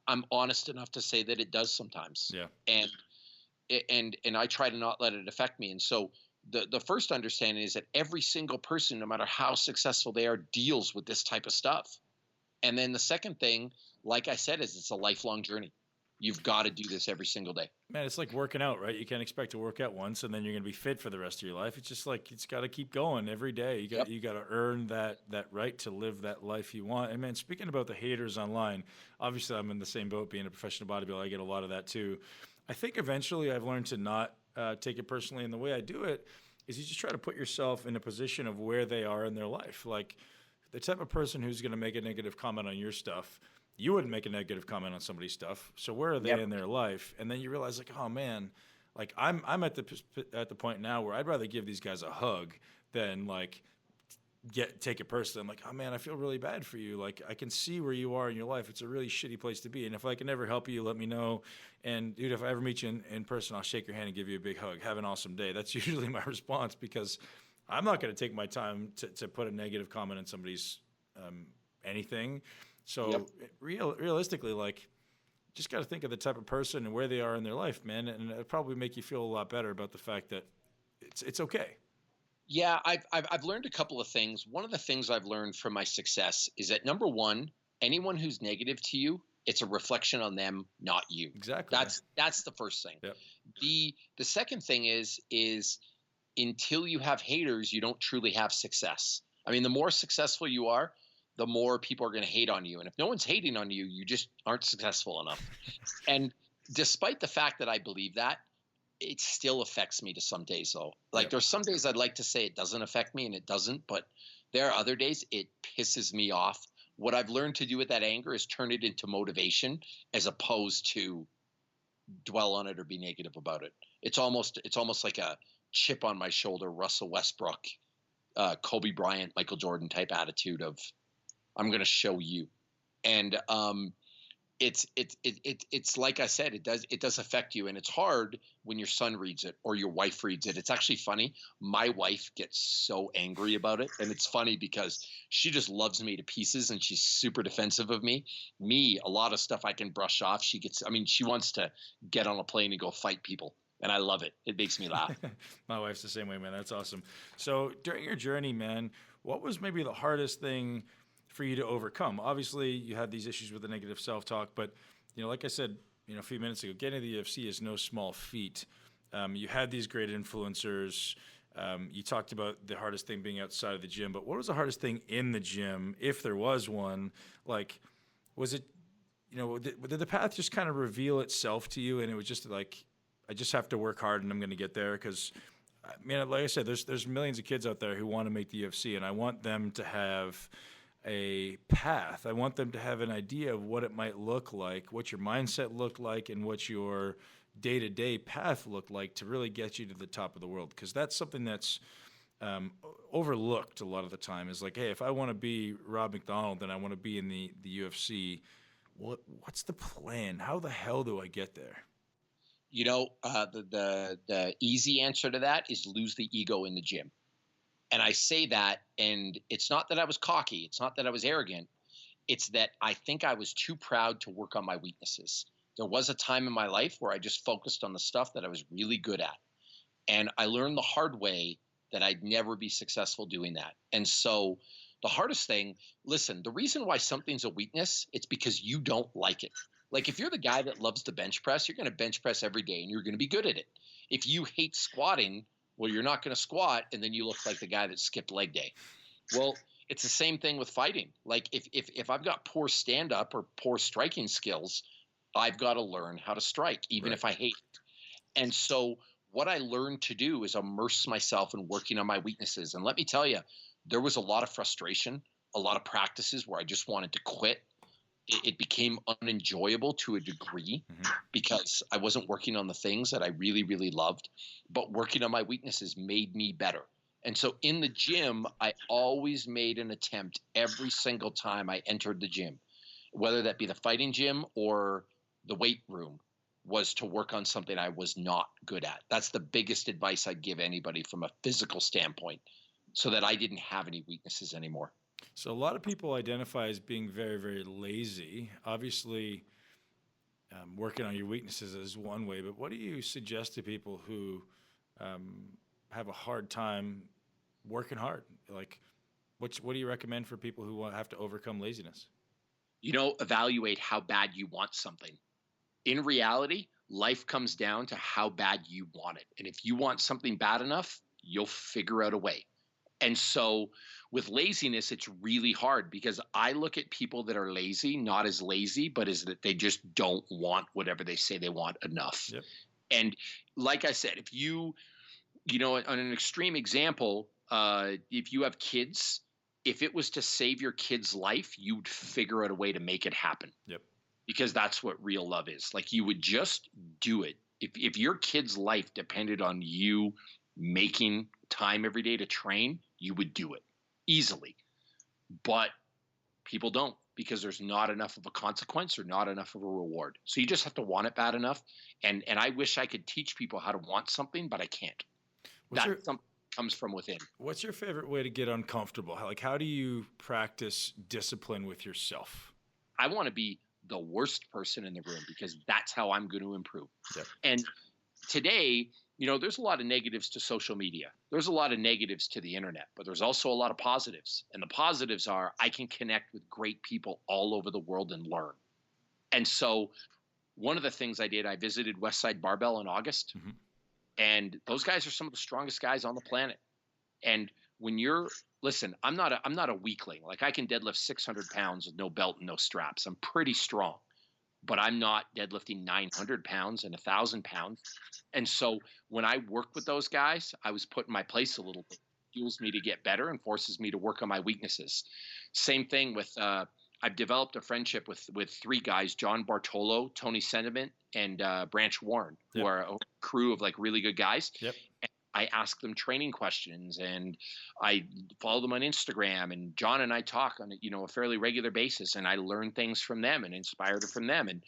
I'm honest enough to say that it does sometimes. Yeah. And I try to not let it affect me. And so the first understanding is that every single person, no matter how successful they are, deals with this type of stuff. And then the second thing, like I said, is it's a lifelong journey. You've got to do this every single day. Man, it's like working out, right? You can't expect to work out once and then you're going to be fit for the rest of your life. It's just like it's got to keep going every day. You got to earn that right to live that life you want. And man, speaking about the haters online, obviously I'm in the same boat being a professional bodybuilder. I get a lot of that too. I think eventually I've learned to not take it personally, and the way I do it is you just try to put yourself in a position of where they are in their life. Like the type of person who's going to make a negative comment on your stuff, you wouldn't make a negative comment on somebody's stuff. So where are they in their life? And then you realize, like, oh man, like I'm at the point now where I'd rather give these guys a hug than like take it personally. I'm like, oh man, I feel really bad for you. Like I can see where you are in your life. It's a really shitty place to be. And if I can ever help you, let me know. And dude, if I ever meet you in person, I'll shake your hand and give you a big hug. Have an awesome day. That's usually my response because I'm not going to take my time to put a negative comment on somebody's anything. So realistically, like, just got to think of the type of person and where they are in their life, man. And it'll probably make you feel a lot better about the fact that it's okay. Yeah, I've learned a couple of things. One of the things I've learned from my success is that, number one, anyone who's negative to you, it's a reflection on them, not you. Exactly. That's the first thing. Yep. The second thing is until you have haters, you don't truly have success. I mean, the more successful you are, the more people are going to hate on you. And if no one's hating on you, you just aren't successful enough. And despite the fact that I believe that, it still affects me to some days though. Like there's some days I'd like to say it doesn't affect me and it doesn't, but there are other days it pisses me off. What I've learned to do with that anger is turn it into motivation as opposed to dwell on it or be negative about it. It's almost like a chip on my shoulder, Russell Westbrook, Kobe Bryant, Michael Jordan type attitude of I'm going to show you. And it's like I said, it does affect you, and it's hard when your son reads it or your wife reads it. It's actually funny. My wife gets so angry about it, and it's funny because she just loves me to pieces and she's super defensive of me. Me, a lot of stuff I can brush off. She wants to get on a plane and go fight people. And I love it. It makes me laugh. My wife's the same way, man. That's awesome. So during your journey, man, what was maybe the hardest thing for you to overcome? Obviously, you had these issues with the negative self-talk, but like I said, a few minutes ago, getting to the UFC is no small feat. You had these great influencers. You talked about the hardest thing being outside of the gym, but what was the hardest thing in the gym, if there was one? Like, was it, did the path just kind of reveal itself to you, and it was just like, I just have to work hard and I'm going to get there? Because, like I said, there's millions of kids out there who want to make the UFC, and I want them to have a path. I want them to have an idea of what it might look like, what your mindset looked like, and what your day-to-day path looked like to really get you to the top of the world. Because that's something that's overlooked a lot of the time, is like, hey, if I want to be Rob MacDonald and I want to be in the UFC, what's the plan? How the hell do I get there? The easy answer to that is lose the ego in the gym. And I say that, and it's not that I was cocky. It's not that I was arrogant. It's that I think I was too proud to work on my weaknesses. There was a time in my life where I just focused on the stuff that I was really good at. And I learned the hard way that I'd never be successful doing that. And so the hardest thing, listen, the reason why something's a weakness, it's because you don't like it. Like if you're the guy that loves to bench press, you're going to bench press every day and you're going to be good at it. If you hate squatting, well, you're not going to squat, and then you look like the guy that skipped leg day. Well, it's the same thing with fighting. Like if I've got poor stand up or poor striking skills, I've got to learn how to strike, even if I hate it. And so what I learned to do is immerse myself in working on my weaknesses. And let me tell you, there was a lot of frustration, a lot of practices where I just wanted to quit. It became unenjoyable to a degree because I wasn't working on the things that I really, really loved. But working on my weaknesses made me better. And so in the gym, I always made an attempt every single time I entered the gym, whether that be the fighting gym or the weight room, was to work on something I was not good at. That's the biggest advice I'd give anybody from a physical standpoint, so that I didn't have any weaknesses anymore. So a lot of people identify as being very, very lazy. Obviously, working on your weaknesses is one way, but what do you suggest to people who have a hard time working hard? Like, what do you recommend for people who have to overcome laziness? Evaluate how bad you want something. In reality, life comes down to how bad you want it. And if you want something bad enough, you'll figure out a way. And so with laziness, it's really hard because I look at people that are lazy, not as lazy, but as that they just don't want whatever they say they want enough. Yep. And like I said, if on an extreme example, if you have kids, if it was to save your kid's life, you'd figure out a way to make it happen. Yep. Because that's what real love is. Like you would just do it. If your kid's life depended on you making time every day to train, you would do it easily. But people don't, because there's not enough of a consequence or not enough of a reward. So you just have to want it bad enough. And I wish I could teach people how to want something, but I can't. Something comes from within. What's your favorite way to get uncomfortable? How do you practice discipline with yourself? I want to be the worst person in the room because that's how I'm going to improve. Yep. And today, there's a lot of negatives to social media. There's a lot of negatives to the internet, but there's also a lot of positives. And the positives are I can connect with great people all over the world and learn. And so one of the things I did, I visited Westside Barbell in August. And those guys are some of the strongest guys on the planet. And when listen, I'm not a weakling. Like I can deadlift 600 pounds with no belt and no straps. I'm pretty strong, but I'm not deadlifting 900 pounds and 1,000 pounds. And so when I work with those guys, I was put in my place a little bit. It fuels me to get better and forces me to work on my weaknesses. Same thing with, I've developed a friendship with three guys, John Bartolo, Tony Sentiment, and Branch Warren, who are a crew of like really good guys. Yep. I ask them training questions and I follow them on Instagram, and John and I talk on a fairly regular basis, and I learn things from them and inspired from them. And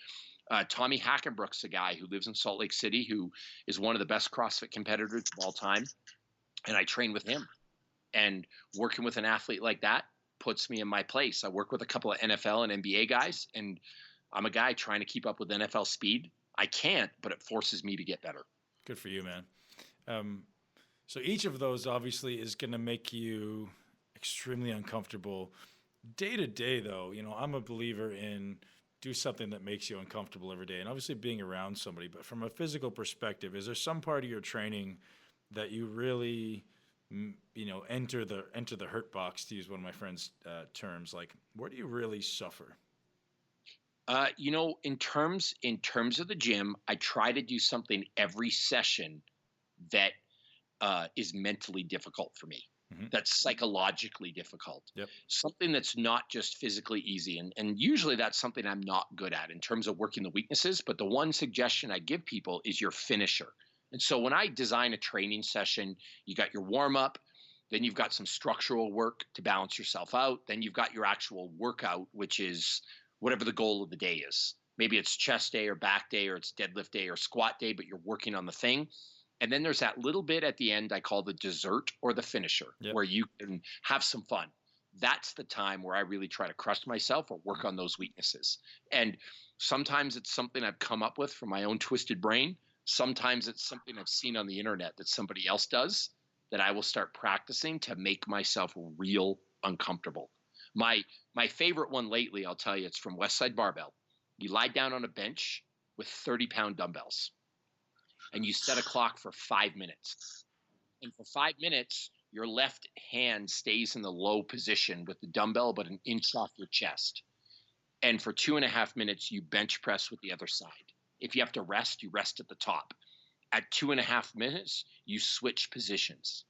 Tommy Hackenbrook's a guy who lives in Salt Lake City, who is one of the best CrossFit competitors of all time. And I train with him, and working with an athlete like that puts me in my place. I work with a couple of NFL and NBA guys, and I'm a guy trying to keep up with NFL speed. I can't, but it forces me to get better. Good for you, man. So each of those obviously is going to make you extremely uncomfortable. Day to day, though, I'm a believer in do something that makes you uncomfortable every day, and obviously being around somebody. But from a physical perspective, is there some part of your training that you really, enter the hurt box, to use one of my friend's terms? Like, where do you really suffer? In terms of the gym, I try to do something every session that is mentally difficult for me. That's psychologically difficult. Yep. Something that's not just physically easy. And usually that's something I'm not good at in terms of working the weaknesses. But the one suggestion I give people is your finisher. And so when I design a training session, you got your warm up, then you've got some structural work to balance yourself out. Then you've got your actual workout, which is whatever the goal of the day is. Maybe it's chest day or back day, or it's deadlift day or squat day, but you're working on the thing. And then there's that little bit at the end I call the dessert or the finisher, Yep. where you can have some fun. That's the time where I really try to crush myself or work on those weaknesses. And sometimes it's something I've come up with from my own twisted brain. Sometimes it's something I've seen on the internet that somebody else does that I will start practicing to make myself real uncomfortable. My favorite one lately, I'll tell you, it's from Westside Barbell. You lie down on a bench with 30-pound dumbbells and you set a clock for 5 minutes. And for 5 minutes, your left hand stays in the low position with the dumbbell about an inch off your chest. And for 2.5 minutes, you bench press with the other side. If you have to rest, you rest at the top. At 2.5 minutes, you switch positions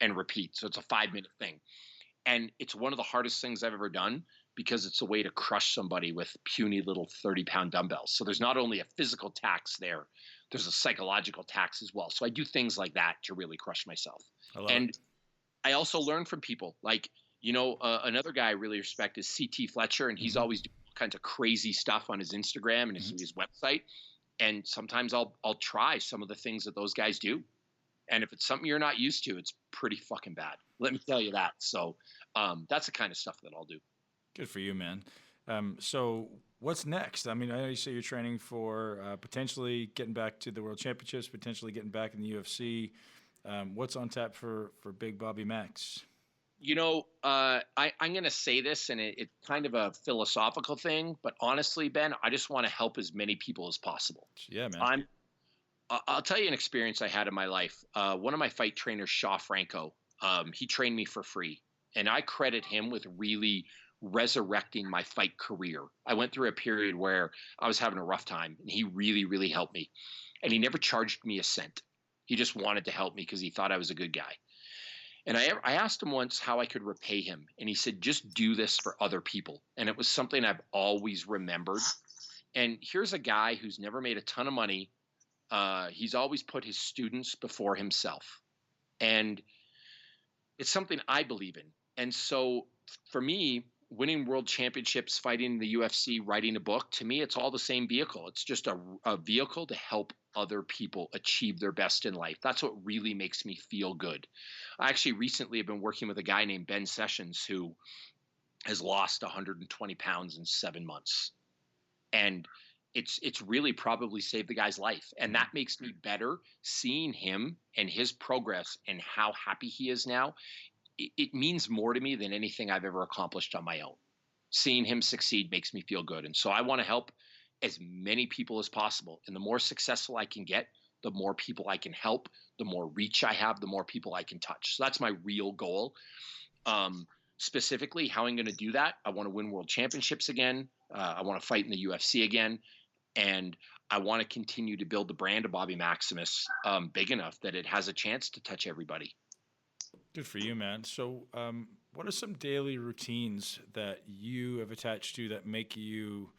and repeat. So it's a 5-minute thing. And it's one of the hardest things I've ever done because it's a way to crush somebody with puny little 30-pound dumbbells. So there's not only a physical tax there, there's a psychological tax as well. So I do things like that to really crush myself. And I also learn from people. Like, another guy I really respect is CT Fletcher, and he's always doing all kinds of crazy stuff on his Instagram and his website. And sometimes I'll try some of the things that those guys do. And if it's something you're not used to, it's pretty fucking bad. Let me tell you that. So that's the kind of stuff that I'll do. Good for you, man. So what's next? I mean, I know you say you're training for potentially getting back to the World Championships, potentially getting back in the UFC. What's on tap for Big Bobby Max? I'm going to say this, and it's kind of a philosophical thing, but honestly, Ben, I just want to help as many people as possible. Yeah, man. I'll tell you an experience I had in my life. One of my fight trainers, Shaw Franco, he trained me for free, and I credit him with really resurrecting my fight career. I went through a period where I was having a rough time, and he really, really helped me. And he never charged me a cent. He just wanted to help me because he thought I was a good guy. And I asked him once how I could repay him. And he said, just do this for other people. And it was something I've always remembered. And here's a guy who's never made a ton of money. He's always put his students before himself. And it's something I believe in. And so for me, winning world championships, fighting in the UFC, writing a book, to me, it's all the same vehicle. It's just a vehicle to help other people achieve their best in life. That's what really makes me feel good. I actually recently have been working with a guy named Ben Sessions who has lost 120 pounds in 7 months. And it's really probably saved the guy's life. And that makes me better seeing him and his progress and how happy he is now. It means more to me than anything I've ever accomplished on my own. Seeing him succeed makes me feel good. And so I want to help as many people as possible. And the more successful I can get, the more people I can help, the more reach I have, the more people I can touch. So that's my real goal. Specifically, how I'm going to do that, I want to win world championships again. I want to fight in the UFC again. And I want to continue to build the brand of Bobby Maximus big enough that it has a chance to touch everybody. Good for you, man. So what are some daily routines that you have attached to that make you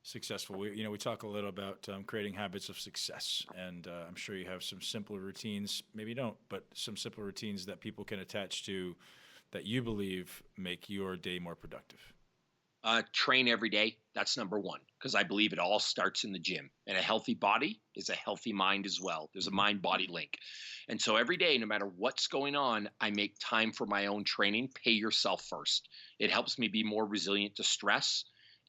successful? We talk a little about creating habits of success, and I'm sure you have some simple routines, maybe you don't, but some simple routines that people can attach to that you believe make your day more productive. Train every day. That's number one, because I believe it all starts in the gym. And a healthy body is a healthy mind as well. There's a mind-body link. And so every day, no matter what's going on, I make time for my own training. Pay yourself first. It helps me be more resilient to stress,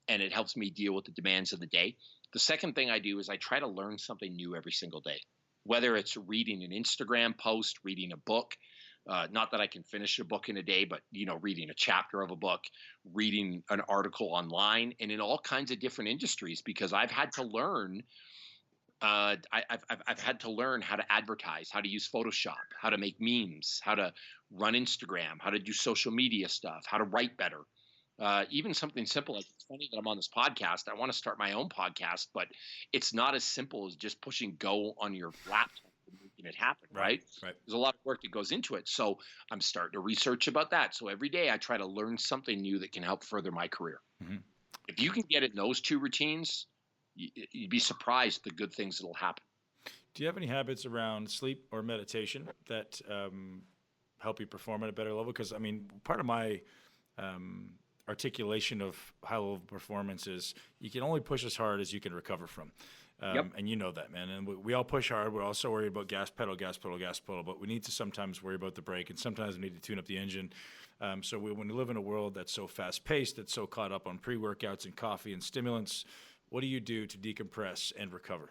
and it helps me deal with the demands of the day. The second thing I do is I try to learn something new every single day, whether it's reading an Instagram post, reading a book. Not that I can finish a book in a day, but, reading a chapter of a book, reading an article online, and in all kinds of different industries, because I've had to learn. I've had to learn how to advertise, how to use Photoshop, how to make memes, how to run Instagram, how to do social media stuff, how to write better. Even something simple like, it's funny that I'm on this podcast. I want to start my own podcast, but it's not as simple as just pushing go on your laptop and making it happen, right? There's a lot of work that goes into it. So I'm starting to research about that. So every day I try to learn something new that can help further my career. Mm-hmm. If you can get in those two routines, you'd be surprised the good things that'll happen. Do you have any habits around sleep or meditation that help you perform at a better level? Because, part of my articulation of high-level performance is you can only push as hard as you can recover from. And you know that, man. And we all push hard. We're also worried about gas pedal, but we need to sometimes worry about the brake, and sometimes we need to tune up the engine. So when we live in a world that's so fast-paced, that's so caught up on pre-workouts and coffee and stimulants, what do you do to decompress and recover?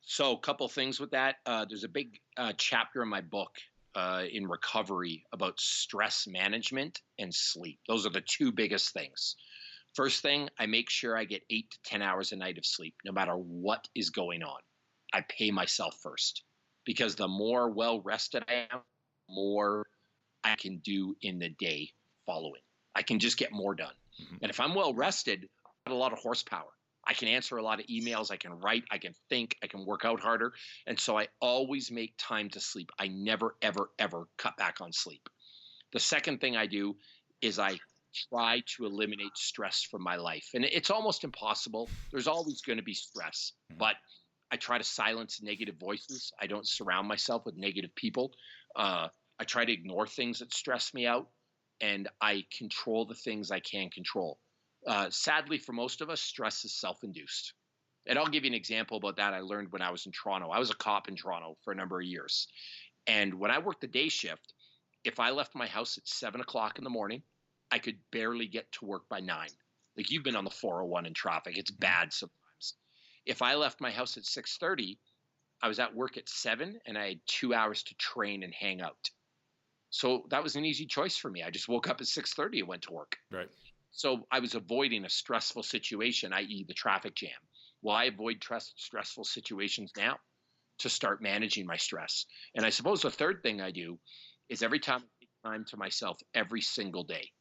So a couple things with that. There's a big chapter in my book in recovery about stress management and sleep. Those are the two biggest things. First thing, I make sure I get 8 to 10 hours a night of sleep, no matter what is going on. I pay myself first, because the more well-rested I am, the more I can do in the day following. I can just get more done. Mm-hmm. And if I'm well-rested, I have a lot of horsepower. I can answer a lot of emails. I can write. I can think. I can work out harder. And so I always make time to sleep. I never, ever, ever cut back on sleep. The second thing I do is I try to eliminate stress from my life. And it's almost impossible. There's always going to be stress, but I try to silence negative voices. I don't surround myself with negative people. I try to ignore things that stress me out, and I control the things I can control. Sadly, for most of us, stress is self-induced. And I'll give you an example about that I learned when I was in Toronto. I was a cop in Toronto for a number of years. And when I worked the day shift, if I left my house at 7 o'clock in the morning, I could barely get to work by 9. Like, you've been on the 401 in traffic. It's bad sometimes. If I left my house at 6:30, I was at work at 7, and I had 2 hours to train and hang out. So that was an easy choice for me. I just woke up at 6:30 and went to work. Right. So I was avoiding a stressful situation, i.e. the traffic jam. Well, I avoid stressful situations now to start managing my stress. And I suppose the third thing I do is every time I take time to myself every single day.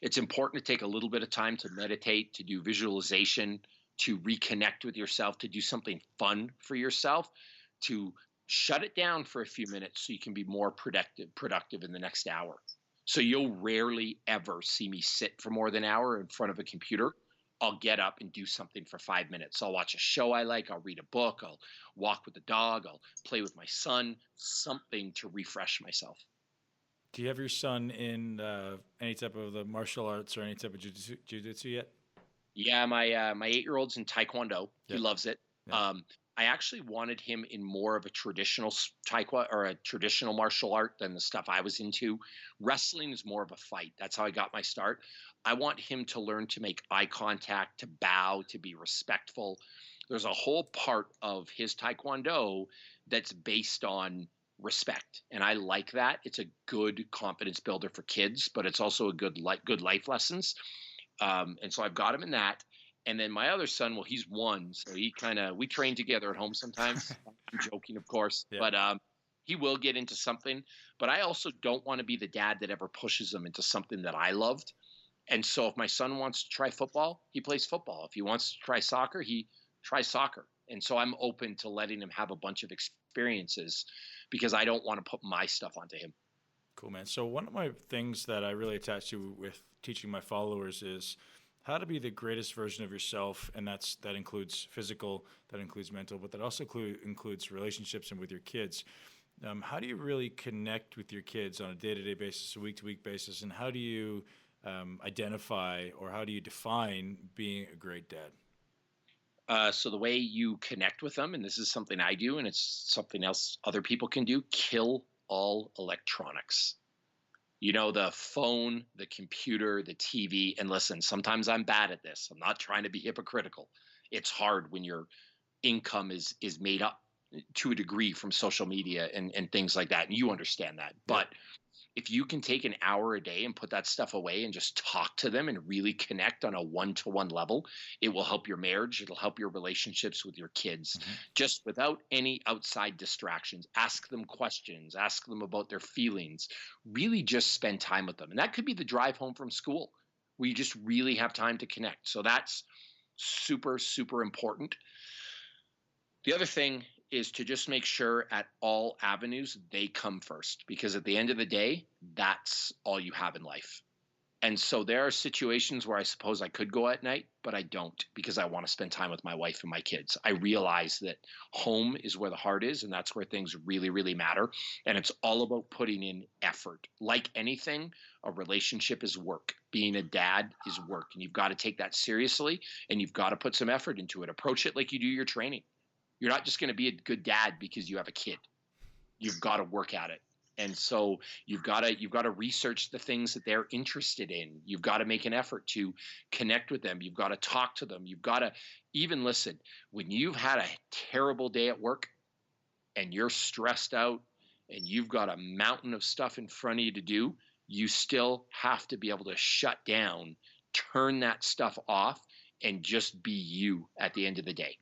It's important to take a little bit of time to meditate, to do visualization, to reconnect with yourself, to do something fun for yourself, to shut it down for a few minutes so you can be more productive in the next hour. So you'll rarely ever see me sit for more than an hour in front of a computer. I'll get up and do something for 5 minutes. I'll watch a show I like. I'll read a book. I'll walk with the dog. I'll play with my son, something to refresh myself. Do you have your son in any type of the martial arts or any type of jiu-jitsu yet? Yeah, my 8-year-old's in Taekwondo. Yep. He loves it. Yep. I actually wanted him in more of a traditional Taekwondo or a traditional martial art than the stuff I was into. Wrestling is more of a fight. That's how I got my start. I want him to learn to make eye contact, to bow, to be respectful. There's a whole part of his Taekwondo that's based on respect, and I like that. It's a good confidence builder for kids, but it's also a good life lessons. And so I've got him in that. And then my other son, well, he's 1, so we train together at home sometimes. I'm joking, of course, yeah. But he will get into something. But I also don't want to be the dad that ever pushes him into something that I loved. And so if my son wants to try football, he plays football. If he wants to try soccer, he tries soccer. And so I'm open to letting him have a bunch of experiences because I don't want to put my stuff onto him. Cool, man. So one of my things that I really attach to with teaching my followers is how to be the greatest version of yourself, and that includes physical, that includes mental, but that also includes relationships and with your kids. How do you really connect with your kids on a day-to-day basis, a week-to-week basis, and how do you identify or how do you define being a great dad? So the way you connect with them, and this is something I do, and it's something else other people can do, kill all electronics. You know, the phone, the computer, the TV, and listen, sometimes I'm bad at this. I'm not trying to be hypocritical. It's hard when your income is made up to a degree from social media and things like that, and you understand that. But if you can take an hour a day and put that stuff away and just talk to them and really connect on a one-to-one level, it will help your marriage. It'll help your relationships with your kids, just without any outside distractions. Ask them questions, ask them about their feelings, really just spend time with them. And that could be the drive home from school where you just really have time to connect. So that's super, super important. The other thing is to just make sure at all avenues they come first, because at the end of the day, that's all you have in life. And so there are situations where I suppose I could go at night, but I don't because I want to spend time with my wife and my kids. I realize that home is where the heart is, and that's where things really, really matter. And it's all about putting in effort. Like anything, a relationship is work. Being a dad is work, and you've got to take that seriously, and you've got to put some effort into it. Approach it like you do your training. You're not just going to be a good dad because you have a kid. You've got to work at it. And so you've got to research the things that they're interested in. You've got to make an effort to connect with them. You've got to talk to them. You've got to even listen. When you've had a terrible day at work and you're stressed out and you've got a mountain of stuff in front of you to do, you still have to be able to shut down, turn that stuff off, and just be you at the end of the day.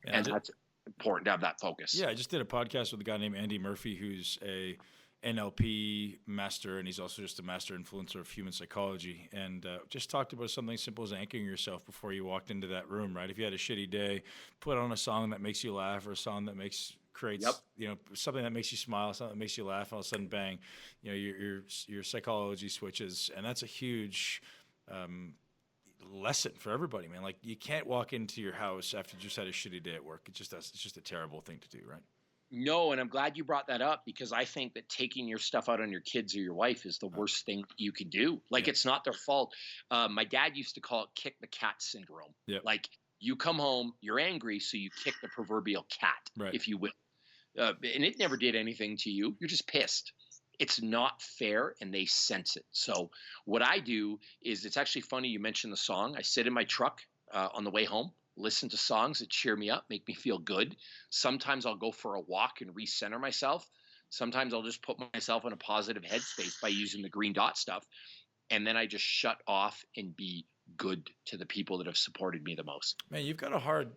And that's important to have that focus. Yeah, I just did a podcast with a guy named Andy Murphy, who's a NLP master, and he's also just a master influencer of human psychology, and just talked about something simple as anchoring yourself before you walked into that room, right? If you had a shitty day, put on a song that makes you laugh, or a song that creates something that makes you smile, something that makes you laugh, and all of a sudden, bang, your psychology switches, and that's a huge lesson for everybody, man. Like, you can't walk into your house after you just had a shitty day at work. It's just a terrible thing to do, right? No, and I'm glad you brought that up because I think that taking your stuff out on your kids or your wife is the worst thing you can do. Like, It's not their fault. My dad used to call it kick the cat syndrome. Yep. Like, you come home, you're angry, so you kick the proverbial cat, right, if you will. And it never did anything to you. You're just pissed. It's not fair, and they sense it. So what I do is, it's actually funny you mentioned the song. I sit in my truck on the way home, listen to songs that cheer me up, make me feel good. Sometimes I'll go for a walk and recenter myself. Sometimes I'll just put myself in a positive headspace by using the green dot stuff. And then I just shut off and be good to the people that have supported me the most. Man, you've got a hard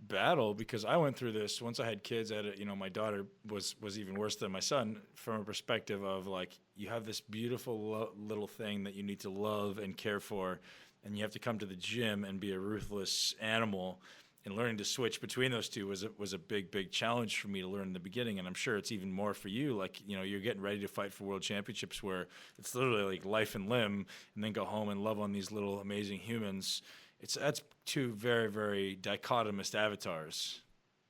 battle, because I went through this once I had kids. My daughter was even worse than my son, from a perspective of, like, you have this beautiful little thing that you need to love and care for, and you have to come to the gym and be a ruthless animal. And learning to switch between those two was a big challenge for me to learn in the beginning. And I'm sure it's even more for you. Like, you're getting ready to fight for world championships where it's literally like life and limb, and then go home and love on these little amazing humans. That's two very, very dichotomous avatars.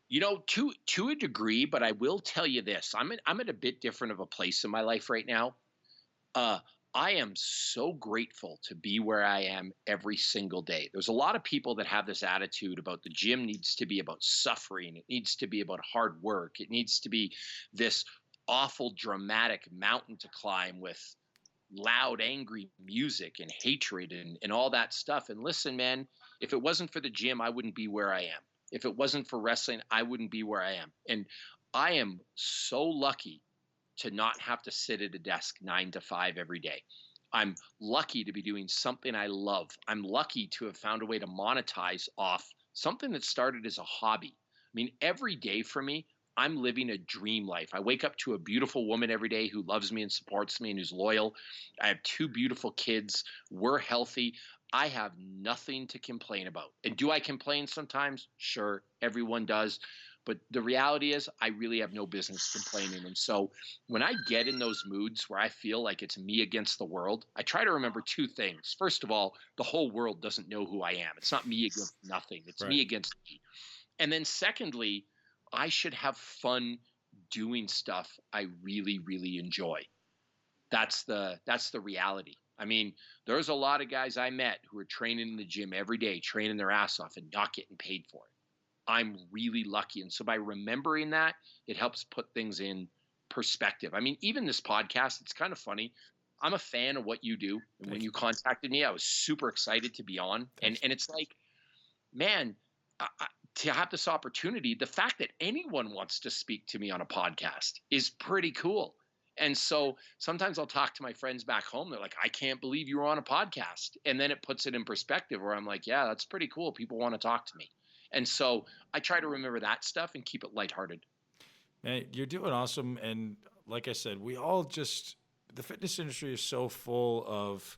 To a degree, but I will tell you this. I'm at a bit different of a place in my life right now. I am so grateful to be where I am every single day. There's a lot of people that have this attitude about the gym needs to be about suffering. It needs to be about hard work. It needs to be this awful, dramatic mountain to climb with loud, angry music and hatred and all that stuff. And listen, man, if it wasn't for the gym, I wouldn't be where I am. If it wasn't for wrestling, I wouldn't be where I am. And I am so lucky to not have to sit at a desk 9 to 5 every day. I'm lucky to be doing something I love. I'm lucky to have found a way to monetize off something that started as a hobby. I mean, every day for me, I'm living a dream life. I wake up to a beautiful woman every day who loves me and supports me and who's loyal. I have 2 beautiful kids. We're healthy. I have nothing to complain about. And do I complain sometimes? Sure, everyone does. But the reality is, I really have no business complaining. And so when I get in those moods where I feel like it's me against the world, I try to remember 2 things. First of all, the whole world doesn't know who I am. It's not me against nothing. It's me against me. And then secondly, I should have fun doing stuff I really, really enjoy. That's the reality. I mean, there's a lot of guys I met who are training in the gym every day, training their ass off and not getting paid for it. I'm really lucky. And so by remembering that, it helps put things in perspective. I mean, even this podcast, it's kind of funny. I'm a fan of what you do. And when you contacted me, I was super excited to be on. And it's like, man, to have this opportunity, the fact that anyone wants to speak to me on a podcast is pretty cool. And so sometimes I'll talk to my friends back home. They're like, I can't believe you were on a podcast. And then it puts it in perspective where I'm like, yeah, that's pretty cool. People want to talk to me. And so I try to remember that stuff and keep it lighthearted. Man, you're doing awesome. And like I said, the fitness industry is so full of,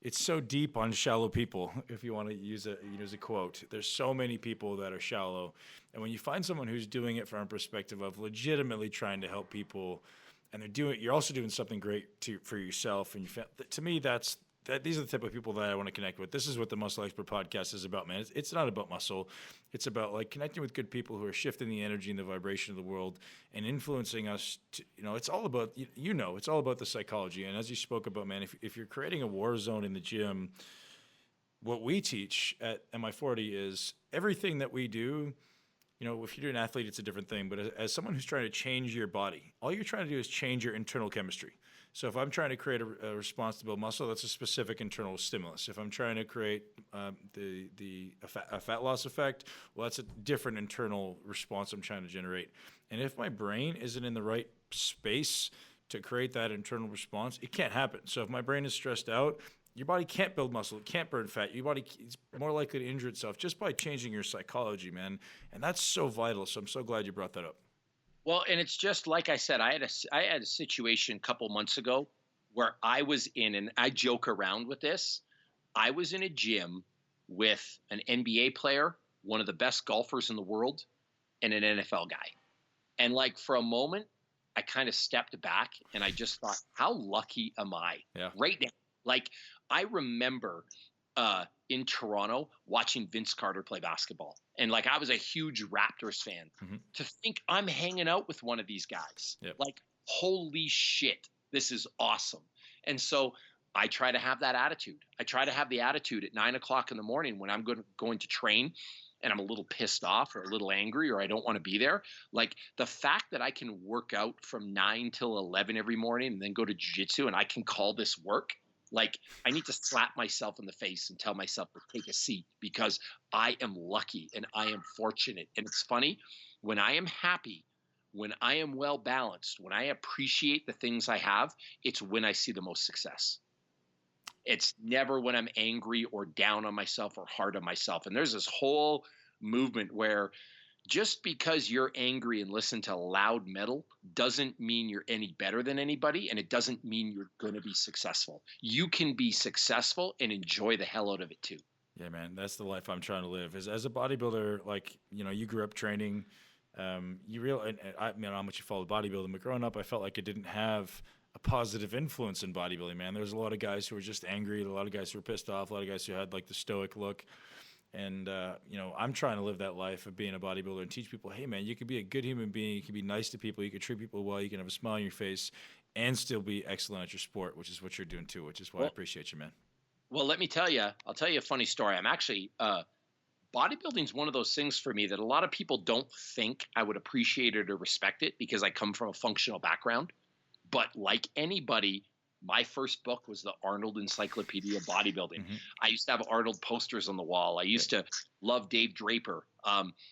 it's so deep on shallow people, if you want to use a quote. There's so many people that are shallow. And when you find someone who's doing it from a perspective of legitimately trying to help people, and you're also doing something great for yourself. And to me, that's these are the type of people that I want to connect with. This is what the Muscle Expert podcast is about, man. It's not about muscle. It's about like connecting with good people who are shifting the energy and the vibration of the world and influencing us to, it's all about, it's all about the psychology. And as you spoke about, man, if you're creating a war zone in the gym, what we teach at MI40 is everything that we do. If you're an athlete, it's a different thing. But as someone who's trying to change your body, all you're trying to do is change your internal chemistry. So if I'm trying to create a response to build muscle, that's a specific internal stimulus. If I'm trying to create a fat loss effect, well, that's a different internal response I'm trying to generate. And if my brain isn't in the right space to create that internal response, it can't happen. So if my brain is stressed out, your body can't build muscle. It can't burn fat. Your body is more likely to injure itself just by changing your psychology, man. And that's so vital. So I'm so glad you brought that up. Well, and it's just like I said, I had a situation a couple months ago where I was in, and I joke around with this. I was in a gym with an NBA player, one of the best golfers in the world, and an NFL guy. And like for a moment, I kind of stepped back and I just thought, how lucky am I right now? Like I remember in Toronto watching Vince Carter play basketball. And like I was a huge Raptors fan. Mm-hmm. To think I'm hanging out with one of these guys. Yep. Like, holy shit, this is awesome. And so I try to have that attitude. I try to have the attitude at 9 o'clock in the morning when I'm going to train and I'm a little pissed off or a little angry or I don't want to be there. Like the fact that I can work out from 9 till 11 every morning and then go to Jiu Jitsu and I can call this work. Like I need to slap myself in the face and tell myself to take a seat because I am lucky and I am fortunate. And it's funny, when I am happy, when I am well balanced, when I appreciate the things I have, it's when I see the most success. It's never when I'm angry or down on myself or hard on myself. And there's this whole movement where just because you're angry and listen to loud metal doesn't mean you're any better than anybody, and it doesn't mean you're going to be successful. You can be successfu and enjoy the hell out of it too. Yeah, man, that's the life I'm trying to live. As a bodybuilder, like, you grew up training, you realize, I mean, how much you followed bodybuilding, but growing up, I felt like it didn't have a positive influence in bodybuilding, man. There's a lot of guys who were just angry, a lot of guys who were pissed off, a lot of guys who had like the stoic look. And, I'm trying to live that life of being a bodybuilder and teach people, hey, man, you can be a good human being. You can be nice to people. You can treat people well. You can have a smile on your face and still be excellent at your sport, which is what you're doing too, which is why I appreciate you, man. Well, let me tell you, I'll tell you a funny story. I'm actually, bodybuilding is one of those things for me that a lot of people don't think I would appreciate it or respect it because I come from a functional background. But like anybody, my first book was the Arnold Encyclopedia of Bodybuilding. Mm-hmm. I used to have Arnold posters on the wall. I used to love Dave Draper.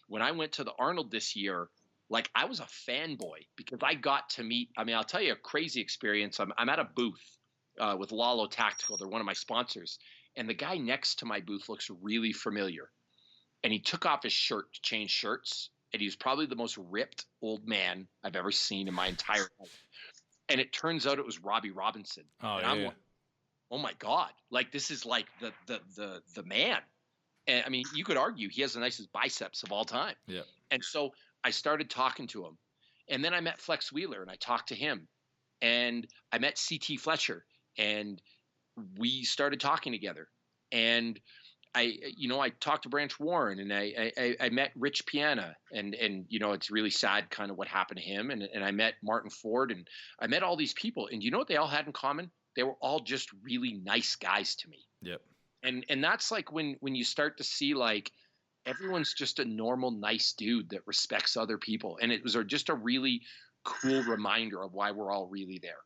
When I went to the Arnold this year, like I was a fanboy because I got to meet, I'll tell you a crazy experience. I'm at a booth with Lalo Tactical. They're one of my sponsors. And the guy next to my booth looks really familiar. And he took off his shirt to change shirts. And he was probably the most ripped old man I've ever seen in my entire life. And it turns out it was Robbie Robinson. Oh, and I'm like, oh my God, like this is like the man. And I mean, you could argue he has the nicest biceps of all time. Yeah. And so I started talking to him. And then I met Flex Wheeler and I talked to him. And I met CT Fletcher and we started talking together. And I talked to Branch Warren and I met Rich Piana and it's really sad kind of what happened to him. And I met Martin Ford and I met all these people. And you know what they all had in common? They were all just really nice guys to me. Yep. And that's like when you start to see like everyone's just a normal, nice dude that respects other people. And it was just a really cool reminder of why we're all really there.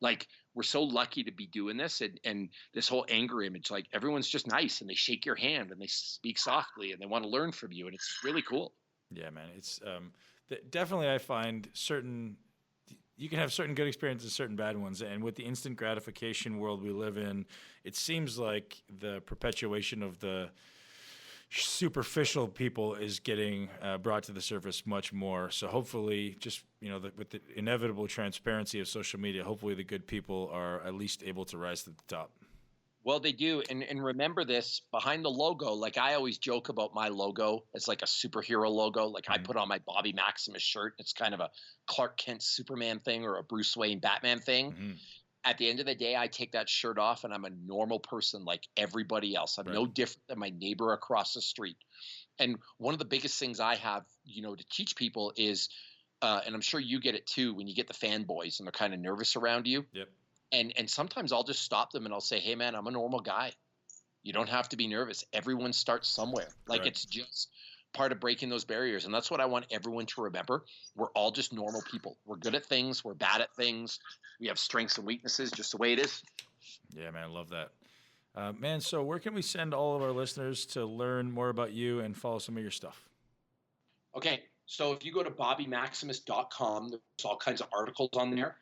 Like we're so lucky to be doing this and this whole anger image, like everyone's just nice and they shake your hand and they speak softly and they want to learn from you. And it's really cool. Yeah, man. It's definitely, I find you can have certain good experiences, certain bad ones. And with the instant gratification world we live in, it seems like the perpetuation of the superficial people is getting brought to the surface much more. So hopefully just, with the inevitable transparency of social media, hopefully the good people are at least able to rise to the top. Well, they do. And remember this, behind the logo, like I always joke about my logo as like a superhero logo. Like I put on my Bobby Maximus shirt. It's kind of a Clark Kent Superman thing or a Bruce Wayne Batman thing. Mm-hmm. at the end of the day, I take that shirt off and I'm a normal person like everybody else. I'm no different than my neighbor across the street. And one of the biggest things I have, to teach people is, and I'm sure you get it too, when you get the fanboys and they're kind of nervous around you. Yep. And sometimes I'll just stop them and I'll say, hey man, I'm a normal guy. You don't have to be nervous. Everyone starts somewhere. Like it's just part of breaking those barriers. And that's what I want everyone to remember. We're all just normal people. We're good at things. We're bad at things. We have strengths and weaknesses, just the way it is. Yeah, man, I love that. Man, so where can we send all of our listeners to learn more about you and follow some of your stuff? Okay, so if you go to bobbymaximus.com, there's all kinds of articles on there,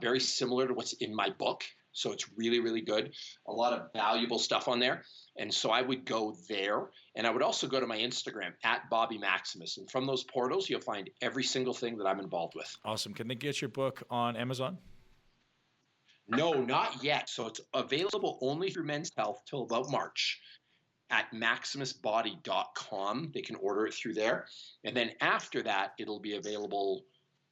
very similar to what's in my book. So it's really, really good. A lot of valuable stuff on there. And so I would go there. And I would also go to my Instagram @BobbyMaximus. And from those portals, you'll find every single thing that I'm involved with. Awesome. Can they get your book on Amazon? No, not yet. So it's available only through Men's Health till about March at maximusbody.com. They can order it through there. And then after that, it'll be available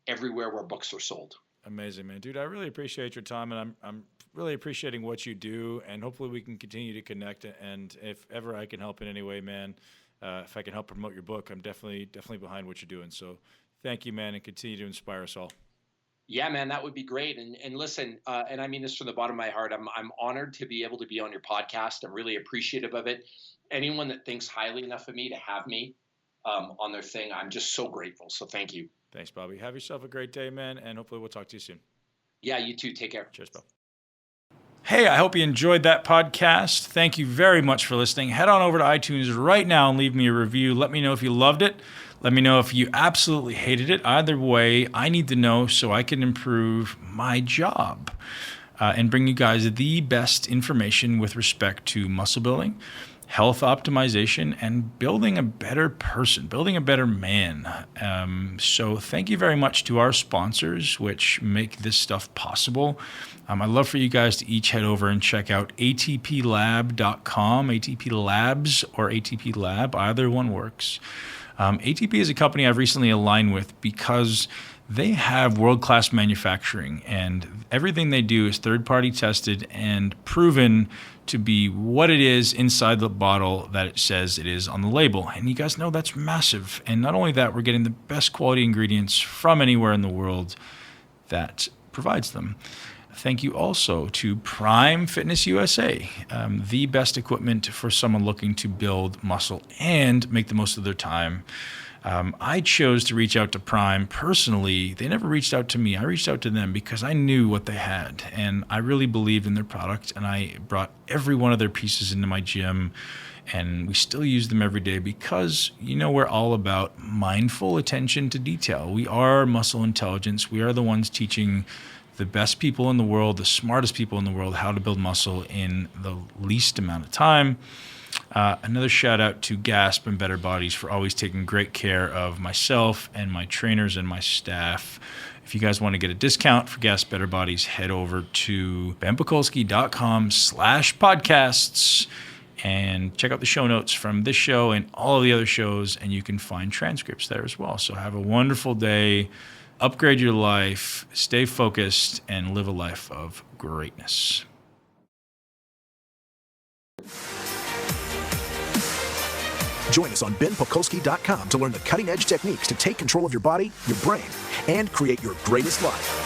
everywhere where books are sold. Amazing, man. Dude, I really appreciate your time, and I'm really appreciating what you do, and hopefully we can continue to connect. And if ever I can help in any way, man, if I can help promote your book, I'm definitely behind what you're doing. So thank you, man, and continue to inspire us all. Yeah, man, that would be great. And listen, and I mean this from the bottom of my heart, I'm honored to be able to be on your podcast. I'm really appreciative of it. Anyone that thinks highly enough of me to have me on their thing, I'm just so grateful. So thank you. Thanks, Bobby. Have yourself a great day, man, and hopefully we'll talk to you soon. Yeah, you too. Take care. Cheers, Bob. Hey, I hope you enjoyed that podcast. Thank you very much for listening. Head on over to iTunes right now and leave me a review. Let me know if you loved it. Let me know if you absolutely hated it. Either way, I need to know so I can improve my job and bring you guys the best information with respect to muscle building, health optimization, and building a better person, building a better man. So thank you very much to our sponsors, which make this stuff possible. I'd love for you guys to each head over and check out atplab.com, ATP Labs or ATP Lab, either one works. ATP is a company I've recently aligned with because they have world-class manufacturing, and everything they do is third-party tested and proven to be what it is inside the bottle that it says it is on the label. And you guys know that's massive. And not only that, we're getting the best quality ingredients from anywhere in the world that provides them. Thank you also to Prime Fitness USA, the best equipment for someone looking to build muscle and make the most of their time. I chose to reach out to Prime personally. They never reached out to me. I reached out to them because I knew what they had, and I really believed in their product, and I brought every one of their pieces into my gym, and we still use them every day because, we're all about mindful attention to detail. We are muscle intelligence. We are the ones teaching the best people in the world, the smartest people in the world, how to build muscle in the least amount of time. Another shout out to Gasp and Better Bodies for always taking great care of myself and my trainers and my staff. If you guys want to get a discount for Gasp Better Bodies, head over to benpakulski.com/podcasts and check out the show notes from this show and all of the other shows, and you can find transcripts there as well. So have a wonderful day. Upgrade your life, stay focused, and live a life of greatness. Join us on benpakulski.com to learn the cutting-edge techniques to take control of your body, your brain, and create your greatest life.